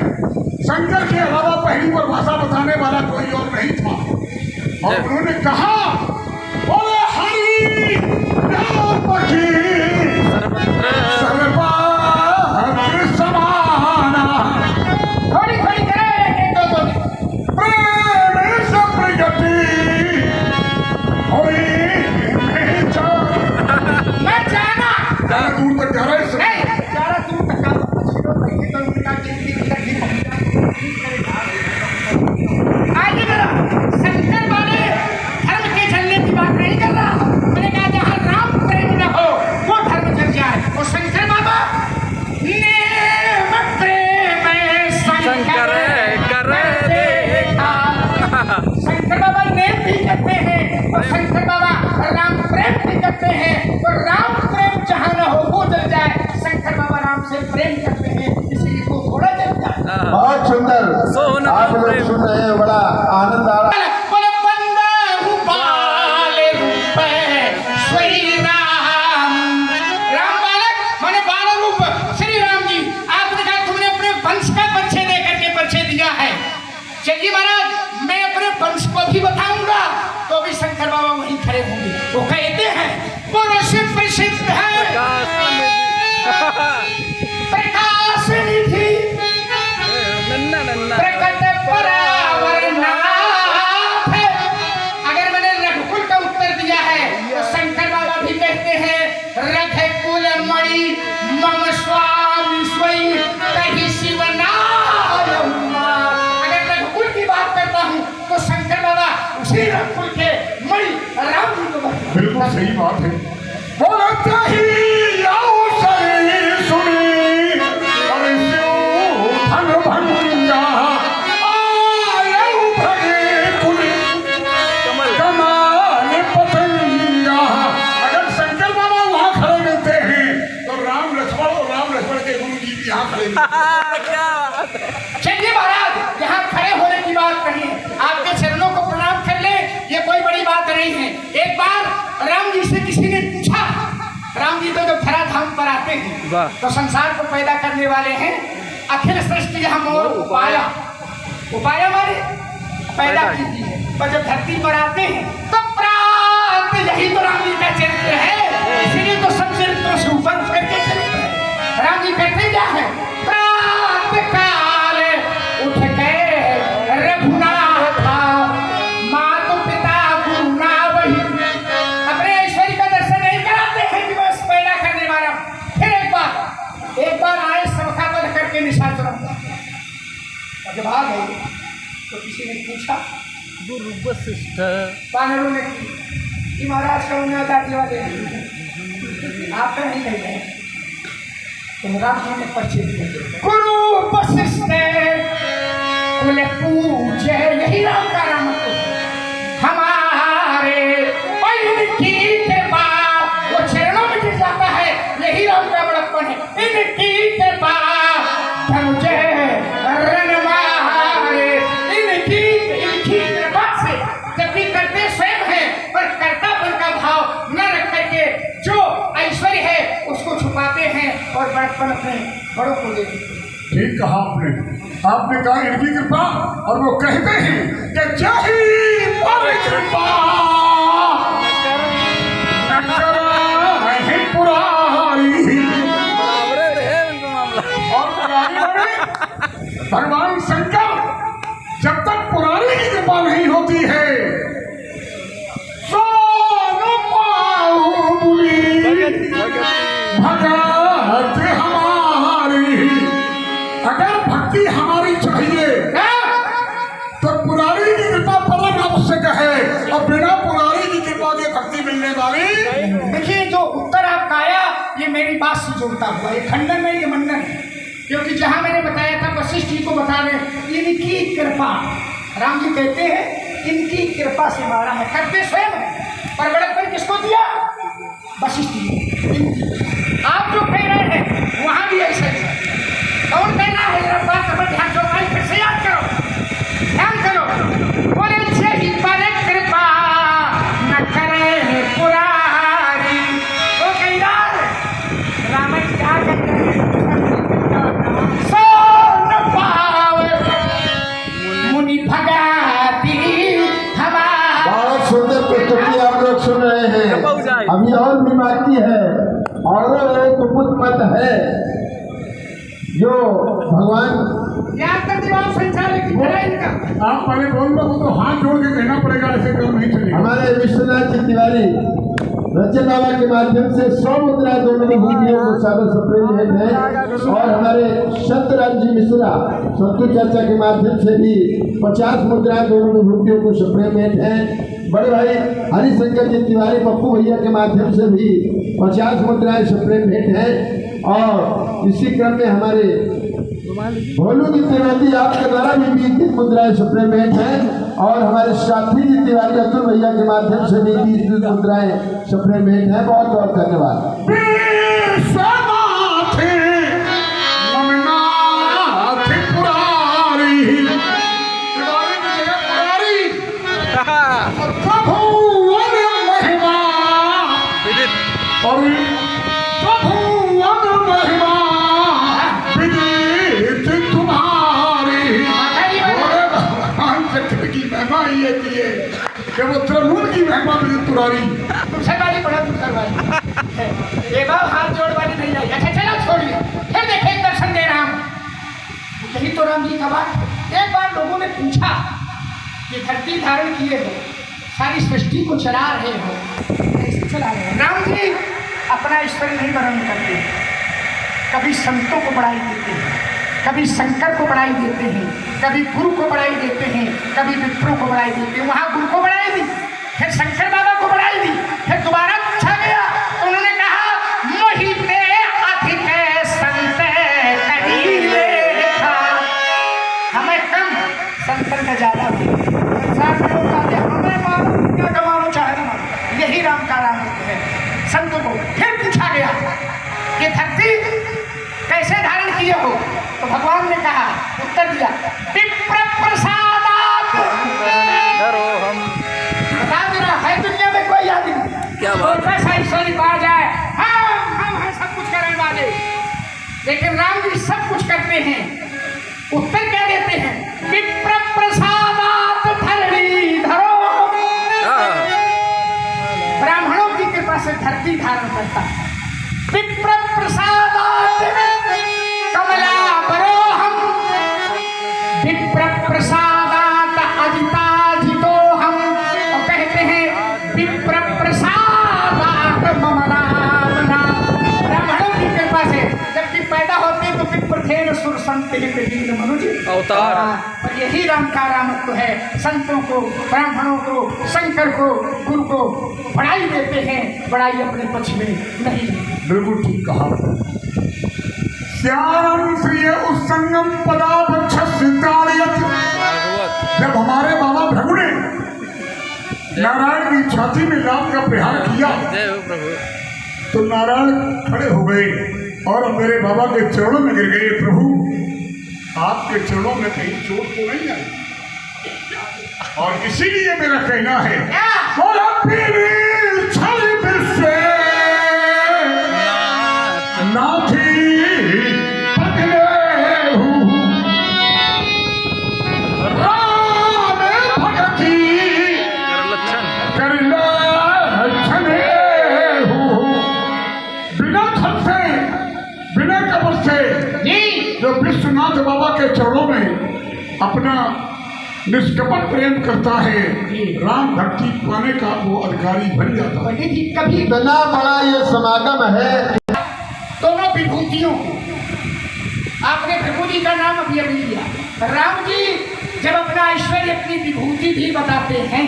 शंकर के अलावा पहली परिभाषा बताने वाला कोई और नहीं था। और उन्होंने कहा बोले हरि राम की सर्वत्र समाना थोड़ी थोड़ी करे एक दो प्रेम से प्रगति होई मैं जाना ज़्यादा दूर तक जा रहे हैं। नहीं ज्यादा दूर तक का नहीं तो उनका जिंदगी तक ही आइए जरा शंकर वाले धर्म के चलने की बात नहीं कर रहा। मैंने कहा जहाँ राम प्रेम न हो वो धर्म चल जाए। और शंकर बाबा नेम प्रेम शंकर कर देखा। शंकर बाबा नेम भी करते हैं और शंकर बाबा राम प्रेम भी करते हैं। तो राम प्रेम जहाँ न हो वो जल जाए। शंकर बाबा राम से प्रेम करते हैं इसीलिए वो थोड़ा जल जाए। बहुत सुंदर आप लोग सुन रहे हैं, बड़ा आनंद आ रहा है। बोले बंदा बाल रूप श्री राम। राम बालक माने बाल रूप श्री राम जी। आपने कहा तुमने अपने वंश का परिचय दे करके परिचय दिया है। चलिए महाराज मैं अपने वंश को भी बताऊंगा तो भी शंकर बाबा वहीं खड़े होंगे। वो कहते हैं बोलो से प्रसिद्ध है प्रकाश निधि नन्ना नन्ना प्रकट परावरनाथ। अगर मैंने रघुकुल का उत्तर दिया है तो शंकर बाबा भी कहते हैं रघुकुल मणि मम स्वामी स्वयं कहीं शिवनाय। अगर रघुकुल की बात करता हूँ तो शंकर बाबा उसी रघुकुल के मणि राम जी को बिल्कुल सही बात है। बोलते ही आओ सही सुनी अरे शिव धन भंगा आयु भगे कुली कमाल पतंगा। अगर शंकर बाबा वहाँ खड़े मिलते हैं तो राम लक्ष्मण के गुरु जी भी यहाँ खड़े मिलते हैं। क्या बात है। चलिए महाराज यहाँ खड़े होने की बात कही। आपके चरणों को प्रणाम कर ले, ये कोई बड़ी बात नहीं है। एक बार राम जी से किसी ने पूछा, राम जी तो जब धराधाम पर आते हैं तो संसार को पैदा करने वाले हैं। अखिल सृष्टि हम उपाया माने पैदा कीजिए। और जब धरती पर आते हैं तो प्रात यही से ऊपर करके चलता है। राम जी कहते क्या है, प्रातः काल उठ गए रघुनाथ, माता पिता गुरु ना वही, अपने ऐश्वर्य का दर्शन नहीं कराते हैं कि बस पैदा करने वाला। फिर एक बार आए सबका पद करके निशाचरों, जब आ गए तो किसी ने पूछा, गुरु वशिष्ठ वानरों ने कि महाराज का उन्हें जाति वाले आप नहीं कह रहे, तो राम जी ने परिचय दिया, गुरु वशिष्ठ कुल पूजे, यही राम का राम हमारे, और इनकी कृपा, वो चरणों में गिर जाता है, यही राम का बड़प्पन है। इनकी कृपा धनुजे रण मारे, इनकी कृपा से, जबकि करते स्वयं है पर कर्तापन का भाव न रख करके जो ऐश्वर्य है उसको छुपाते हैं और बड़प्पन अपने बड़ों को दे देते हैं। ठीक कहा आपने कहा इनकी कृपा, और वो कहते हैं कि जही पर कृपा न करहि पुरारी, और पुरारी बने भगवान शंकर जब तक पुरारी की कृपा नहीं होती है सो न पाऊंगी भगत हमारी। अगर भक्ति हमारी चाहिए तो पुरारी की कृपा परम आवश्यक है, और बिना पुरारी की कृपा के भक्ति मिलने वाली। देखिए जो उत्तर आपका आया ये मेरी बात से जुड़ता हुआ, ये खंडन नहीं, ये मंडन है, क्योंकि जहां मैंने बताया था वशिष्ठ जी को बता रहे इनकी कृपा, राम जी कहते हैं इनकी कृपा से मारा है, करते स्वयं है, पर बड़प्पन किसको दिया, वशिष्ठ जी। आप जो कह रहे हैं वहां भी ऐसा ही है, कौन कहना है जरा बात पर ध्यान दो, भाई फिर से याद करो, ध्यान करो, बोले जय पर कृपा न करे पुरारी, वो कह रहा है रावण क्या कहते हैं, सो न पावे मुनि भगाती हमारी। बहुत सुंदर प्रस्तुति आप लोग सुन रहे हैं। अभी और भी बाकी है, और एक गुप्त मत है जो भगवान याद कर दीवार संचालक की तरह इनका। आप पहले बोल दो, वो तो हाथ जोड़ के कहना पड़ेगा, ऐसे काम नहीं चलेगा। हमारे विश्वनाथ जी तिवारी रंजन बाबा के माध्यम से 100 मुद्रा दोनों विभूतियों को सादर सप्रेम भेंट है, और हमारे संतराम जी मिश्रा संतु चर्चा के माध्यम से भी 50 मुद्रा दोनों विभूतियों को सप्रेम भेंट है। बड़े भाई हरिशंकर जी तिवारी पप्पू भैया के माध्यम से भी 50 मुद्राएं सप्रेम भेंट है, और इसी क्रम में हमारे भोलू जी तिवारी आपके द्वारा भी 20 मुद्राएं सप्रेम भेंट है, और हमारे साथी जी तिवारी अतुल भैया के माध्यम से भी 20 मुद्राएं सप्रेम भेंट है। बहुत बहुत धन्यवाद। कि वो त्रमुन की महिमा मिली तुरारी। तुमसे वाली बड़ा दूसरा वाली ये बात हाथ जोड़ वाली नहीं आई। अच्छा चलो छोड़िए, फिर देखें दर्शन दे राम, यही तो राम जी का बात। एक बार लोगों ने पूछा कि धरती धारण किए हो, सारी सृष्टि को चला रहे हो, कैसे चला रहे हो? राम जी अपना ईश्वर नहीं वर्णन करते, कभी संतों को बढ़ाई देते हैं, कभी शंकर को बढ़ाई देते हैं, कभी गुरु को बढ़ाई देते हैं, कभी विप्रो को बढ़ाई देते हैं। वहाँ गुरु को बढ़ाई दी, फिर शंकर बाबा को बढ़ाई दी, फिर दोबारा पूछा गया तो उन्होंने कहा मोहिते अधिक संत कहीं लेखा, हमें कम संतर का ज्यादा संसार में लोग कहते हमें मानो क्या कमानो चाहे ना मानो, यही राम का राम है। संतों को फिर पूछा गया ये धरती कैसे धारण किए हो, तो भगवान ने कहा, उत्तर दिया विप्र प्रसादात। बता देना है दुनिया में कोई आदमी क्या बात है? कैसा ईश्वरी पा जाए, हम हैं सब कुछ करने वाले, लेकिन राम जी सब कुछ करते हैं। उत्तर क्या देते हैं, विप्र प्रसादात धरणी धरो, ब्राह्मणों की कृपा से धरती धारण करता है। देखते हैं मनोज अवतार। और यही राम का रामत्व है। संतों को, ब्राह्मणों को, शंकर को, गुरु को बड़ाई देते हैं, बड़ाई अपने पक्ष में नहीं। बिल्कुल ठीक कहा। श्याम श्री उत्संगम पदापक्ष सिद्धार्यत। जब हमारे बाबा भृगु ने नारायण की छाती में राम का प्रहार किया जय हो प्रभु। तो नारायण खड़े हो गए और मेरे बाबा के चरणों में गिर गए। प्रभु आपके चरणों में कहीं चोट तो नहीं आई? और इसीलिए मेरा कहना है नाथी पकड़े हूँ राम भगती कर लक्षणे हूँ। बिना थल से, बिना कपट से जी जो विश्वनाथ बाबा के चरणों में अपना निष्कपट प्रेम करता है, राम भक्ति पाने का वो अधिकारी बन जाता है। पंडित जी कभी इतना बड़ा ये समागम है। दोनों विभूतियों को आपने प्रभु जी का नाम अभी अभी लिया। राम जी जब अपना ऐश्वर्य अपनी विभूति भी बताते हैं,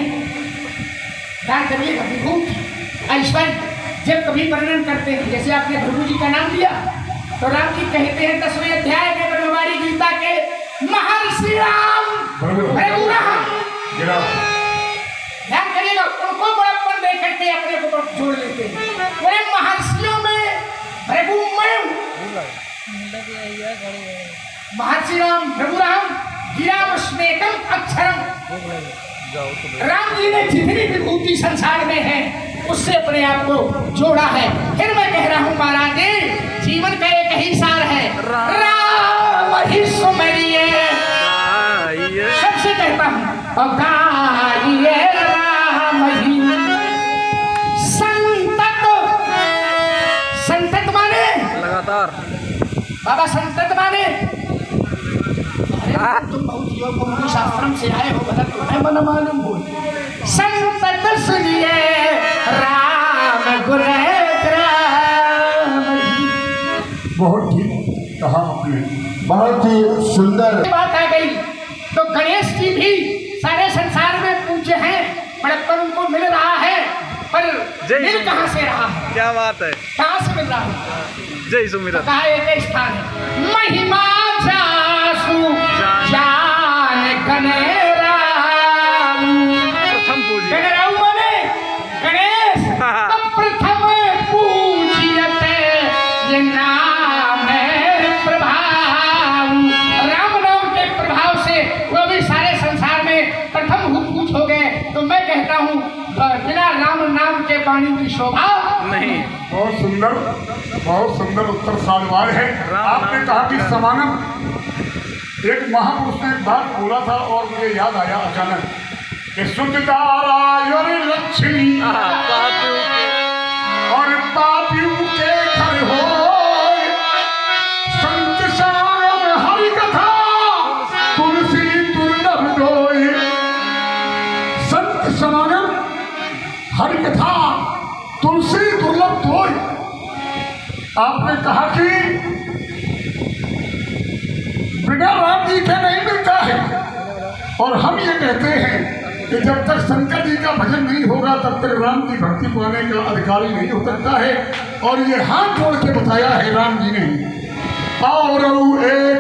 ध्यान करिएगा, विभूति ऐश्वर्य जब कभी वर्णन करते हैं, जैसे आपने प्रभु जी का नाम लिया तो राम जी कहते हैं 10वें अध्याय में ब्रह्मवाणी गीता के महर्षि राम प्रभु राम। ध्यान करिएगा, उनको बड़प्पन दे करके अपने को जोड़ लेते हैं। बोले महर्षियों में प्रभु मैं हूँ। महर्षि राम प्रभु राम गिरामस्मेकम अक्षरम। राम जी ने जितनी विभूति संसार में है उससे अपने आप को जोड़ा है। फिर मैं कह रहा हूँ महाराज जी, जीवन का एक ही सार है, राम ही सुमरिए। सबसे कहता हूँ और गाइए राम ही। संतत माने लगातार। बाबा संतत माने तुम बहुत योग शास्त्रम से आए हो, गलत तो है मन मालूम बोल। संतत सुनिए राम गुण बहुत ठीक कहा आपने। बहुत ही सुंदर बात आ गई। तो गणेश जी भी सारे संसार में पूज्य हैं, बड़प्पन उनको मिल रहा है, पर मिल कहाँ से रहा है? क्या बात है, कहाँ से मिल रहा है? जय सुमिरन। कहा एक स्थान है, महिमा जासु जान गणेरा। प्रथम पूजी गणराऊ माने गणेश तो प्रथम पूजियते ये नाम है प्रभाव। राम नाम के प्रभाव से वो भी सारे संसार में प्रथम पूज हो गए। तो मैं कहता हूँ बिना राम नाम के वाणी की शोभा नहीं। बहुत सुंदर उत्तर साधवार है। आपने कहा कि समानम, एक महापुरुष ने एक बात बोला था और मुझे याद आया अचानक कि सुखदारा लक्ष्मी और पापियों के घर हो संत सारम हरि कथा तुलसी दुर्लभ दोय। संत समागम हरि कथा तुलसी दुर्लभ दोय। आपने कहा कि बिना राम जी के नहीं मिलता है, और हम ये कहते हैं कि जब तक शंकर जी का भजन नहीं होगा तब तक राम की भक्ति पाने का अधिकारी नहीं हो सकता है। और ये हाथ जोड़ के बताया है राम जी ने, और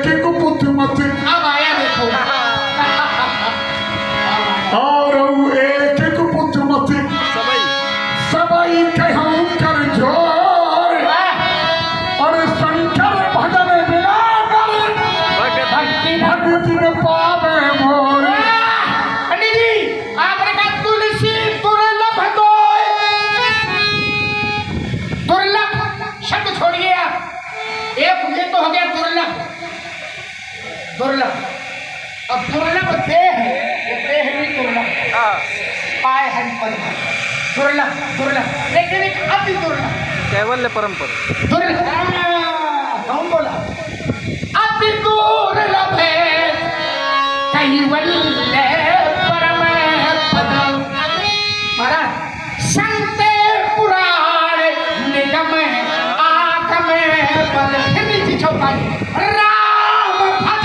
एक पुत्र मत अब आया देखो। और एक पुत्र मत सबई कहूँ कर जोर, और शंकर भजन बिना भक्ति में पावे मोर। पंडित जी आपने कहा तुलसी दुर्लभ दोय। दुर्लभ शब्द छोड़िए आप, एक ये तो हो गया दुर्लभ। दुर्लभ अब दुर्लभ देह है, ये देह भी दुर्लभ पाए है पद दुर्लभ दुर्लभ, लेकिन एक अति दुर्लभ कैवल्य परंपरा। दुर्लभ कौन बोला? अति दुर्लभ है कैवल्य परम पद। महाराज संत पुराण निगम आगम पद। फिर नीचे चौपाई राम भज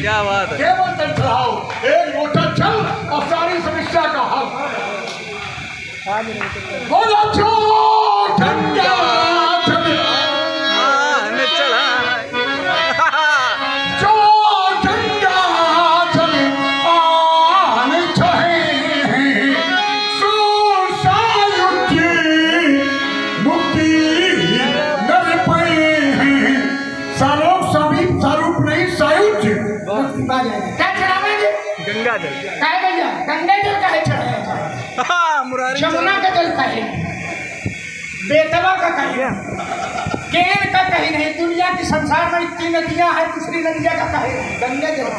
क्या बात है। केवल जल चढ़ाओ, एक लोटा जल और सारी समस्या का हल। बोलो जो गंगा जल आने चला जो गंगा जल आने चाहे सो सायुज्य मुक्ति नर पाए हैं। सारूप नहीं सायुज्य। क्या चढ़ावेंगे? गंगा जल। काहे भैया गंगा जल काहे चढ़ाया? हाँ, मुरारी यमुना का जल काहे, बेतवा का काहे, केन का कहीं नहीं। दुनिया की संसार में इतनी नदियां हैं, दूसरी नदियां का काहे नहीं? गंगा जल।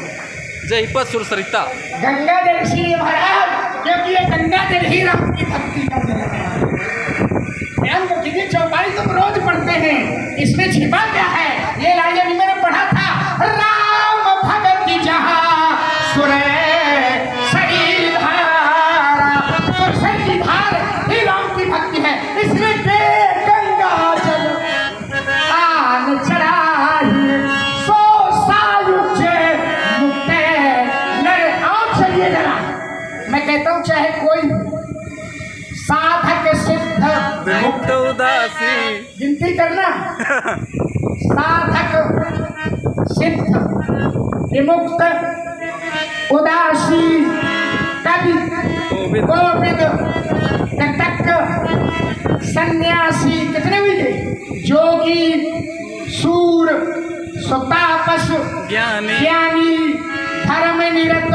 जय पत सुर सरिता। गंगा जल इसलिए महाराज क्योंकि ये गंगा जल ही राम की भक्ति का जल है। ध्यान रखिए, चौपाई तुम रोज पढ़ते हैं, इसमें छिपा क्या है? ये लाइन अभी मैंने पढ़ा था, राम भगति जहाँ सुर सरी धारा, सुर सरी धार ही राम की भक्ति है। इसमें के गंगा जल आन चढ़ाई सो सायुज्य मुक्ते नर। आओ चलिए जरा, मैं कहता हूँ चाहे कोई साधक सिद्ध विमुक्त उदासी। गिनती करना, साधक सिद्ध विमुक्त उदासी कवि कोविद कटक सन्यासी, कितने हुए? जोगी सूर सुतापस ज्ञानी धर्म निरत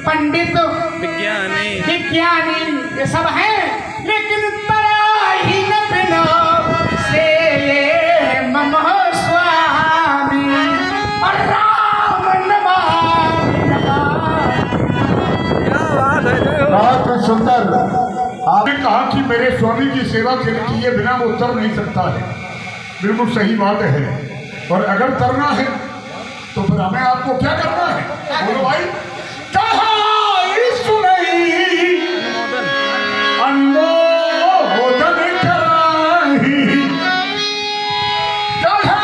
पंडित विज्ञानी ये सब हैं, लेकिन तराहीन बिनो से मम स्वामी और राम नमामि। क्या बात है। जय हो। बहुत ही सुंदर। आपने कहा कि मेरे स्वामी की सेवा किए बिना वो तर नहीं सकता है। बिल्कुल सही बात है। और अगर तरना है तो फिर हमें आपको क्या करना है? बोलो भाई। कहा सुनई अनुमोदन कराही, कहा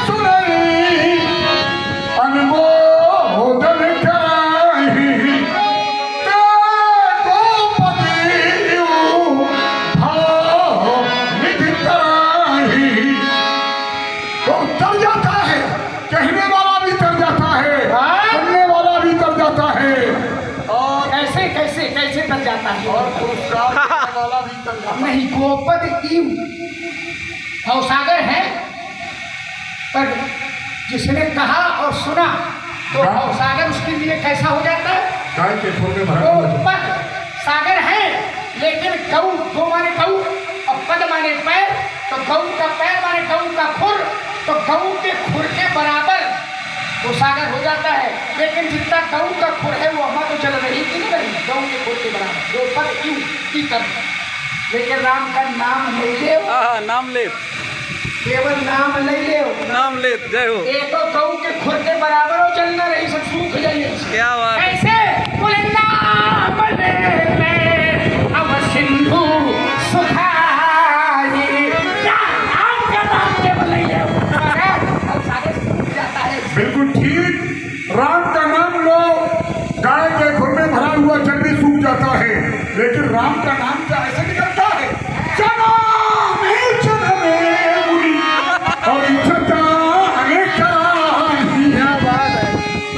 सुनई अनुमोदन कराही, तर जाता है, कहने वाला भी तर जाता है, सुनने वाला भी तर जाता है, और कैसे कैसे कैसे तर जाता है? और पुरस्कार देने वाला भी तर जाता है। नहीं, गोपद की भवसागर है, पर जिसने कहा और सुना तो भवसागर उसके लिए कैसा हो जाता है? गाय के खुर में भरा हुआ है। गोपद सागर है, लेकिन गौ, गो माने गौ और पद माने पैर, तो गौ का पैर माने गौ का खुर, तो गौ के खुर के बराबर वो सागर हो जाता है। लेकिन जितना गौ का खुर है वो हमारा तो चल रही कि नहीं रही, गौ के खुर के बराबर गोपद क्यों की तरह। लेकिन राम का नाम ले ले, नाम ले, केवल नाम ले ले, नाम ले। जय हो। एक गौ के खुर के बराबर हो, चलना रही सब सूख जाइए। क्या बात है। कैसे? बोले नाम ले ले अब सिंधु सुखाई, राम का नाम केवल ले ले, अब सारे सूख जाता है। बिल्कुल ठीक। राम का नाम लो, गाय के खुर में भरा हुआ चंडी सूख जाता है, लेकिन राम का नाम क्या ऐसे निकलता है? जन्म ही जन्म मुनि और इच्छता अनेक कराही। क्या बात है।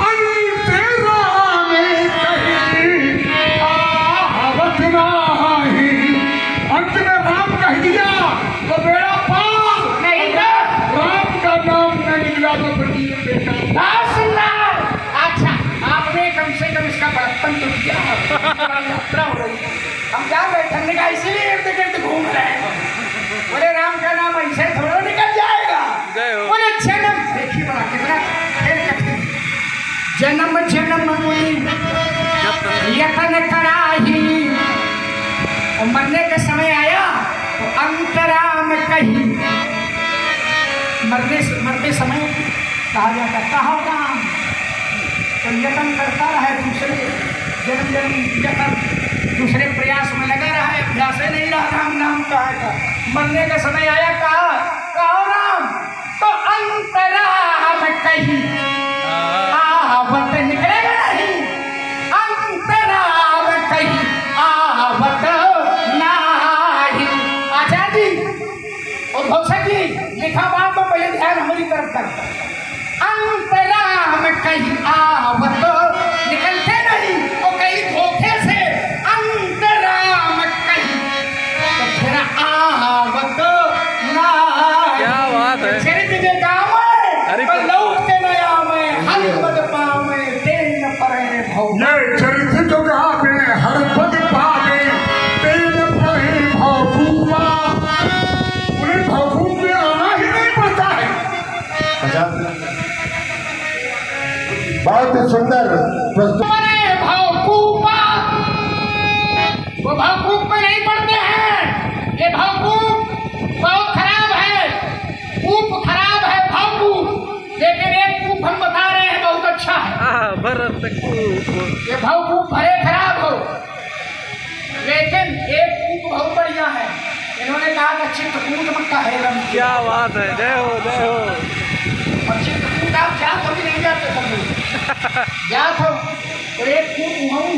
अंत राम कही आवत नाही, अंत में राम कह दिया तो बेड़ा पार नहीं तो राम का नाम न निकला तो फिर जीवन बेकार। अच्छा, आपने कम से कम इसका बड़प्पन तो किया। यात्रा हो रही है, हम जा रहे ठंडे का, इसीलिए इर्द गिर्द घूम रहे हैं। बोले राम का नाम ऐसे थोड़ा निकल जाएगा। जय हो। बोले जन्म, देखिए बड़ा कितना खेल कठिन। जन्म जन्म मुनि यतन कराही, और मरने का समय आया तो अंतराम कही। मरते समय कहा जाता कहा राम, तो यतन करता रहा, दूसरे जन्म यतन दूसरे प्रयास में लगा रहा है, अभ्यास ही नहीं रहा राम नाम का। मरने का समय आया, कहा राम, तो अंतराम कही कर अंतराम कहीं आवत निकलते नहीं वो कहीं धोखे से अंतराम कहीं तो फिर आवत ना। क्या बात है। चरित्र के गाँव अरे में लौटते नया में हर पद पावे तेन परे भव। ये चरित्र जो गावे हर पद पावे तेन परे भवभूमा। उन्हें भवभूम में आना ही नहीं पड़ता है। बहुत ही सुंदर प्रस्तुत। परे भवकूपा वो भवकूप में नहीं पड़ते हैं। ये भवकूप बहुत खराब है, कूप खराब है भवकूप। लेकिन एक कूप हम बता रहे हैं बहुत अच्छा है। भरत कूप। ये भवकूप भले खराब हो लेकिन एक कूप बहुत बढ़िया है। इन्होंने कहा कि चित्रकूट मक्का है रम। क्या बात है। जय हो जय हो। और चित्रकूट आप जात हो भी नहीं जाते सब लोग जात हो तो एक कूप हूँ।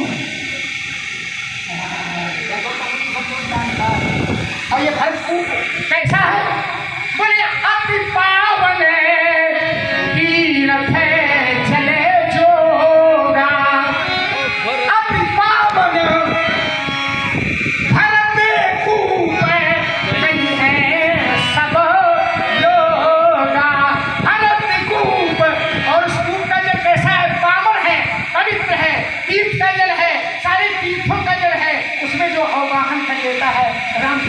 और ये भर कूप कैसा है बोले अति पावन तीर्थ चले जोगा। अति पावन भरत कूप नहीं है सब लोगा। भरत कूप और उस कूप का जल कैसा है पावन है पवित्र है तीर्थ का जल है सारे तीर्थों का जल है। उसमें जो अवगाहन कर देता है राम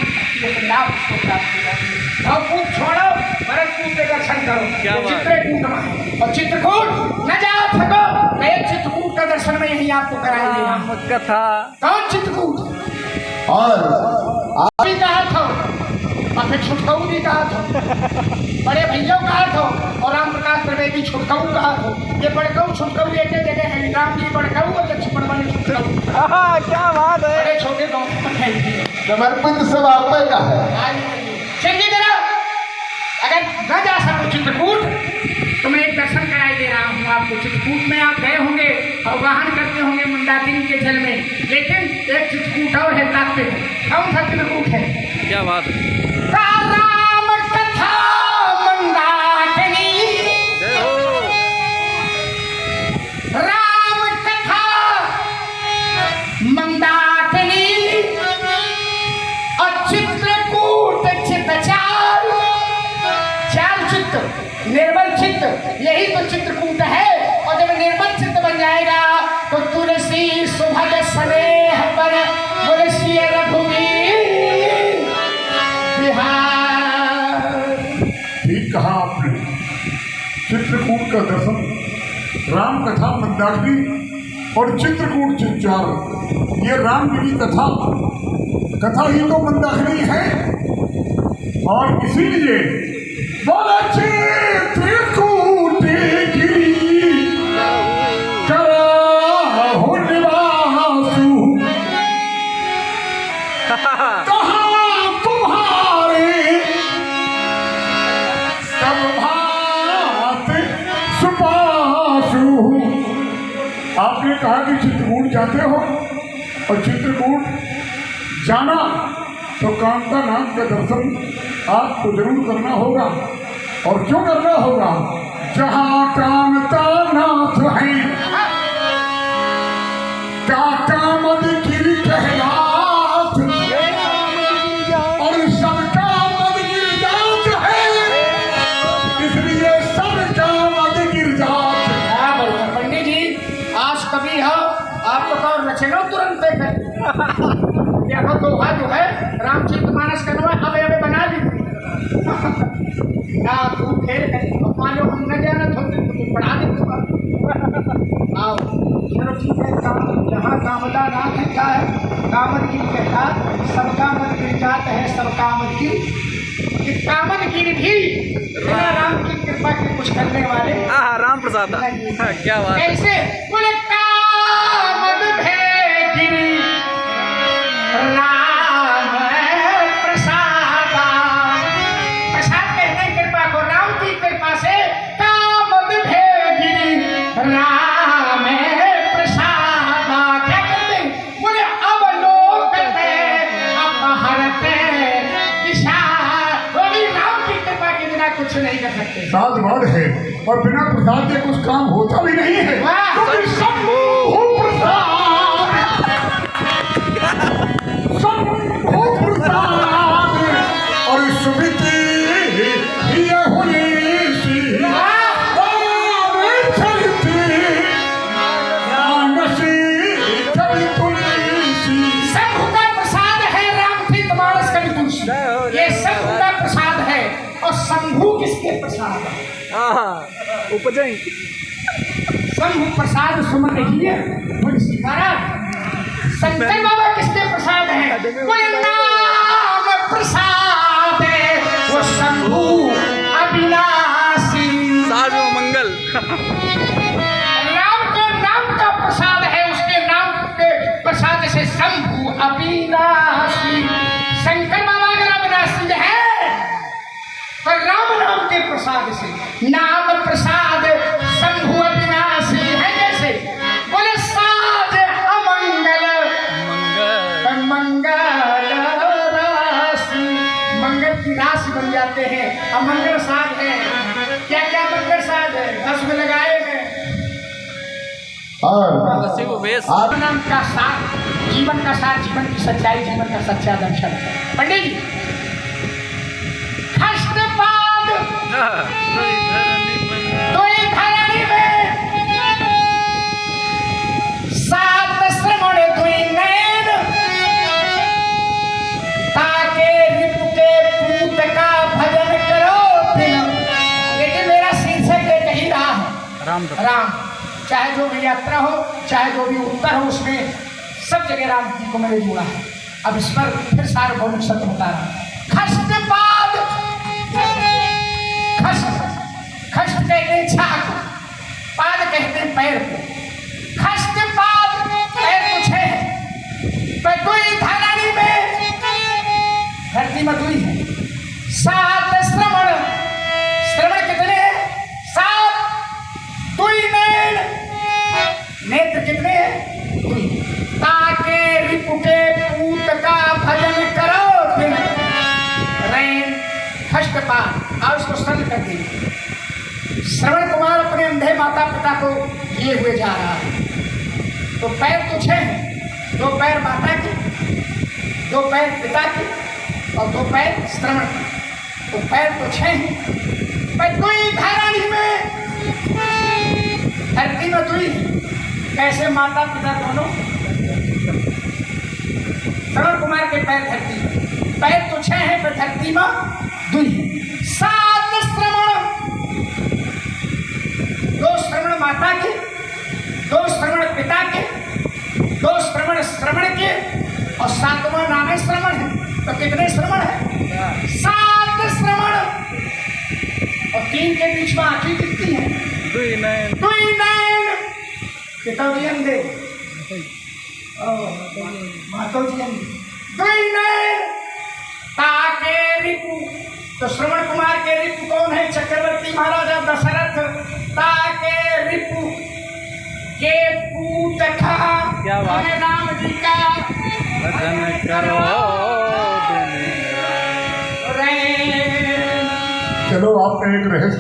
लाभ उसको प्राप्त हो जाती है। और कूप छोड़ो भरत कूप के दर्शन करो। ये चित्रकूट में और चित्रकूट न जा सको एक चित्रकूट का दर्शन में यही आपको कराएंगे। राम कथा। कौन चित्रकूट और भी कहा था और फिर छुटकाऊ भी कहा था। बड़े भैया कहा था और राम प्रकाश त्रिवेदी छुटकाऊ कहा था। ये बड़काऊ छुटकाऊ एक ही जगह है। राम जी बड़काऊ और लक्ष्मण वाले छुटकाऊ। क्या बात है। बड़े छोटे गाँव है। समर्पित सब आप का है। चलिए जरा अगर न जा सको चित्रकूट तो मैं एक दर्शन कराई दे रहा हूँ आपको। चित्रकूट में आप गए होंगे और वाहन करते होंगे मंदाकिनी के जल में। लेकिन एक चित्रकूट और है ताकते कौन सा चित्रकूट है। क्या बात है। राम कथा मंदाकिनी जय हो। राम कथा मंदाकिनी और चित्रकूट चित्रचार चार चित्र निर्मल चित्र यही तो चित्रकूट है। और जब निर्मल चित्र बन जाएगा तो तुलसी सुभग स्नेह पर तुलसी रघुवीर बिहार। ठीक कहा आपने। चित्रकूट का दर्शन राम कथा मंदाकिनी और चित्रकूट चित्रचार ये राम की कथा ही तो मंदाकिनी है। और इसीलिए बोला चित्रकूट गिरी कराहु निवासु कहाँ तुम्हारे सब भात सुपासु। आपने कहा कि चित्रकूट जाते हो और चित्रकूट जाना तो कांता नाथ का दर्शन आपको जरूर करना होगा। और क्यों करना होगा। जहाँ कांता नाथ है काका मद गिर कहलात और सबका मद गिर जात है। इसलिए सबका मद गिर जात। पंडित जी आज कभी हो आपको तो रचना तुरंत देखो दोहा जो है रामचरित मानस करना अब अबे बना ली ना तू खेल मान लो हम न जाना तो पढ़ा दे। आओ चलो ठीक है। जहाँ कामदा नाथ है क्या है कामद गिर कहता सब कामद गिर जात है सब कामद गिर। कामद गिर भी राम की कृपा के कुछ करने वाले राम प्रसाद। क्या बात है। कैसे बोले कामद भे गिरी राम प्रसाद। प्रसाद कहते हैं कृपा को। राम की कृपा से कामद भे गिरी राम प्रसाद। क्या करते हैं बोले अवलोकते अपहरते दिशा। वो भी राम की कृपा के बिना कुछ नहीं कर सकते। कहते हैं। सात वर्ड है और बिना प्रसाद के कुछ काम होता भी नहीं है। वाह! क्योंकि शंभु प्रसाद, शंभु प्रसाद और सुमिति ये हुई सी शंभु का प्रसाद है राम तीर्थ मानस कवि तुलसी, ये शंभु का प्रसाद है। और शंभु किसके प्रसाद है? उपजई शंभु प्रसाद सुमन ही तुलसी महाराज। शंकर बाबा किसके प्रसाद है? कोई नाम प्रसाद है वो शंभु अविनाशी। साधु मंगल राम के नाम का प्रसाद है, उसके नाम के प्रसाद से शंभु अविनाशी। शंकर बाबा अगर अविनाशी है तो राम नाम के प्रसाद से नाम प्रसाद शंभु अविनाशी है। जैसे बोले साज अमंगल मंगल राशि, मंगल की राशि बन जाते हैं। अमंगल साज है, क्या क्या मंगल साज है? 10 में लगाए गए। और शिव वेश आप नाम का साथ, जीवन का साथ, जीवन की सच्चाई, जीवन का सच्चा दर्शन। पंडित जी, खष्टपाद तो एक धरणी में 7 श्रवण 2 नैन, ताके रिपु के पूत का भजन करो दिन। लेकिन मेरा शीर्षक एक ही रहा है, राम। चाहे जो भी यात्रा हो, चाहे जो भी उत्तर हो, उसमें सब जगह राम जी को मैंने जोड़ा है। अब इस पर फिर सार्वभौमिक सत्य बता रहा हूं। खष्टपाद, खष्ट कहते हैं छाक, पाद कहते हैं पैर को। खष्टपाद पैर कुछ है, पर दुई धरणी में, धरती में दुई है। 7 श्रवण, श्रवण कितने हैं? 7। दुई नैन, नेत्र कितने हैं? दुई। ताके रिपु के पूत का भजन करो दिन रैन। खष्टपाद, और उसको सरल कर देंगे। श्रवण कुमार अपने अंधे माता पिता को लिए हुए जा रहा है। तो पैर तो 6 हैं, 2 पैर माता के, 2 पैर पिता के और 2 पैर श्रवण के। तो पैर तो 6 हैं, पर दुई धरणी में, धरती में दुई है। कैसे? माता पिता दोनों। श्रवण कुमार के पैर धरती में, पैर तो 6 हैं पर धरती में दुई है। 7 श्रवण, 2 श्रवण माता के, 2 श्रवण पिता के, 2 श्रवण श्रवण के और 7वां नाम है श्रवण है। तो कितने श्रवण है? 7 श्रवण। और 3 के बीच में आंखें दिखती हैं, दुई नैन। पिता जी अंधे, माता जी अंधे। दुई नैन, ताके रिपु, तो श्रवण कुमार के रिपु कौन है? चक्रवर्ती महाराजा दशरथ। ताके रिपु के पूत का, क्या बात? राम जी का भजन करो दिन रैन। चलो आपका एक रहस्य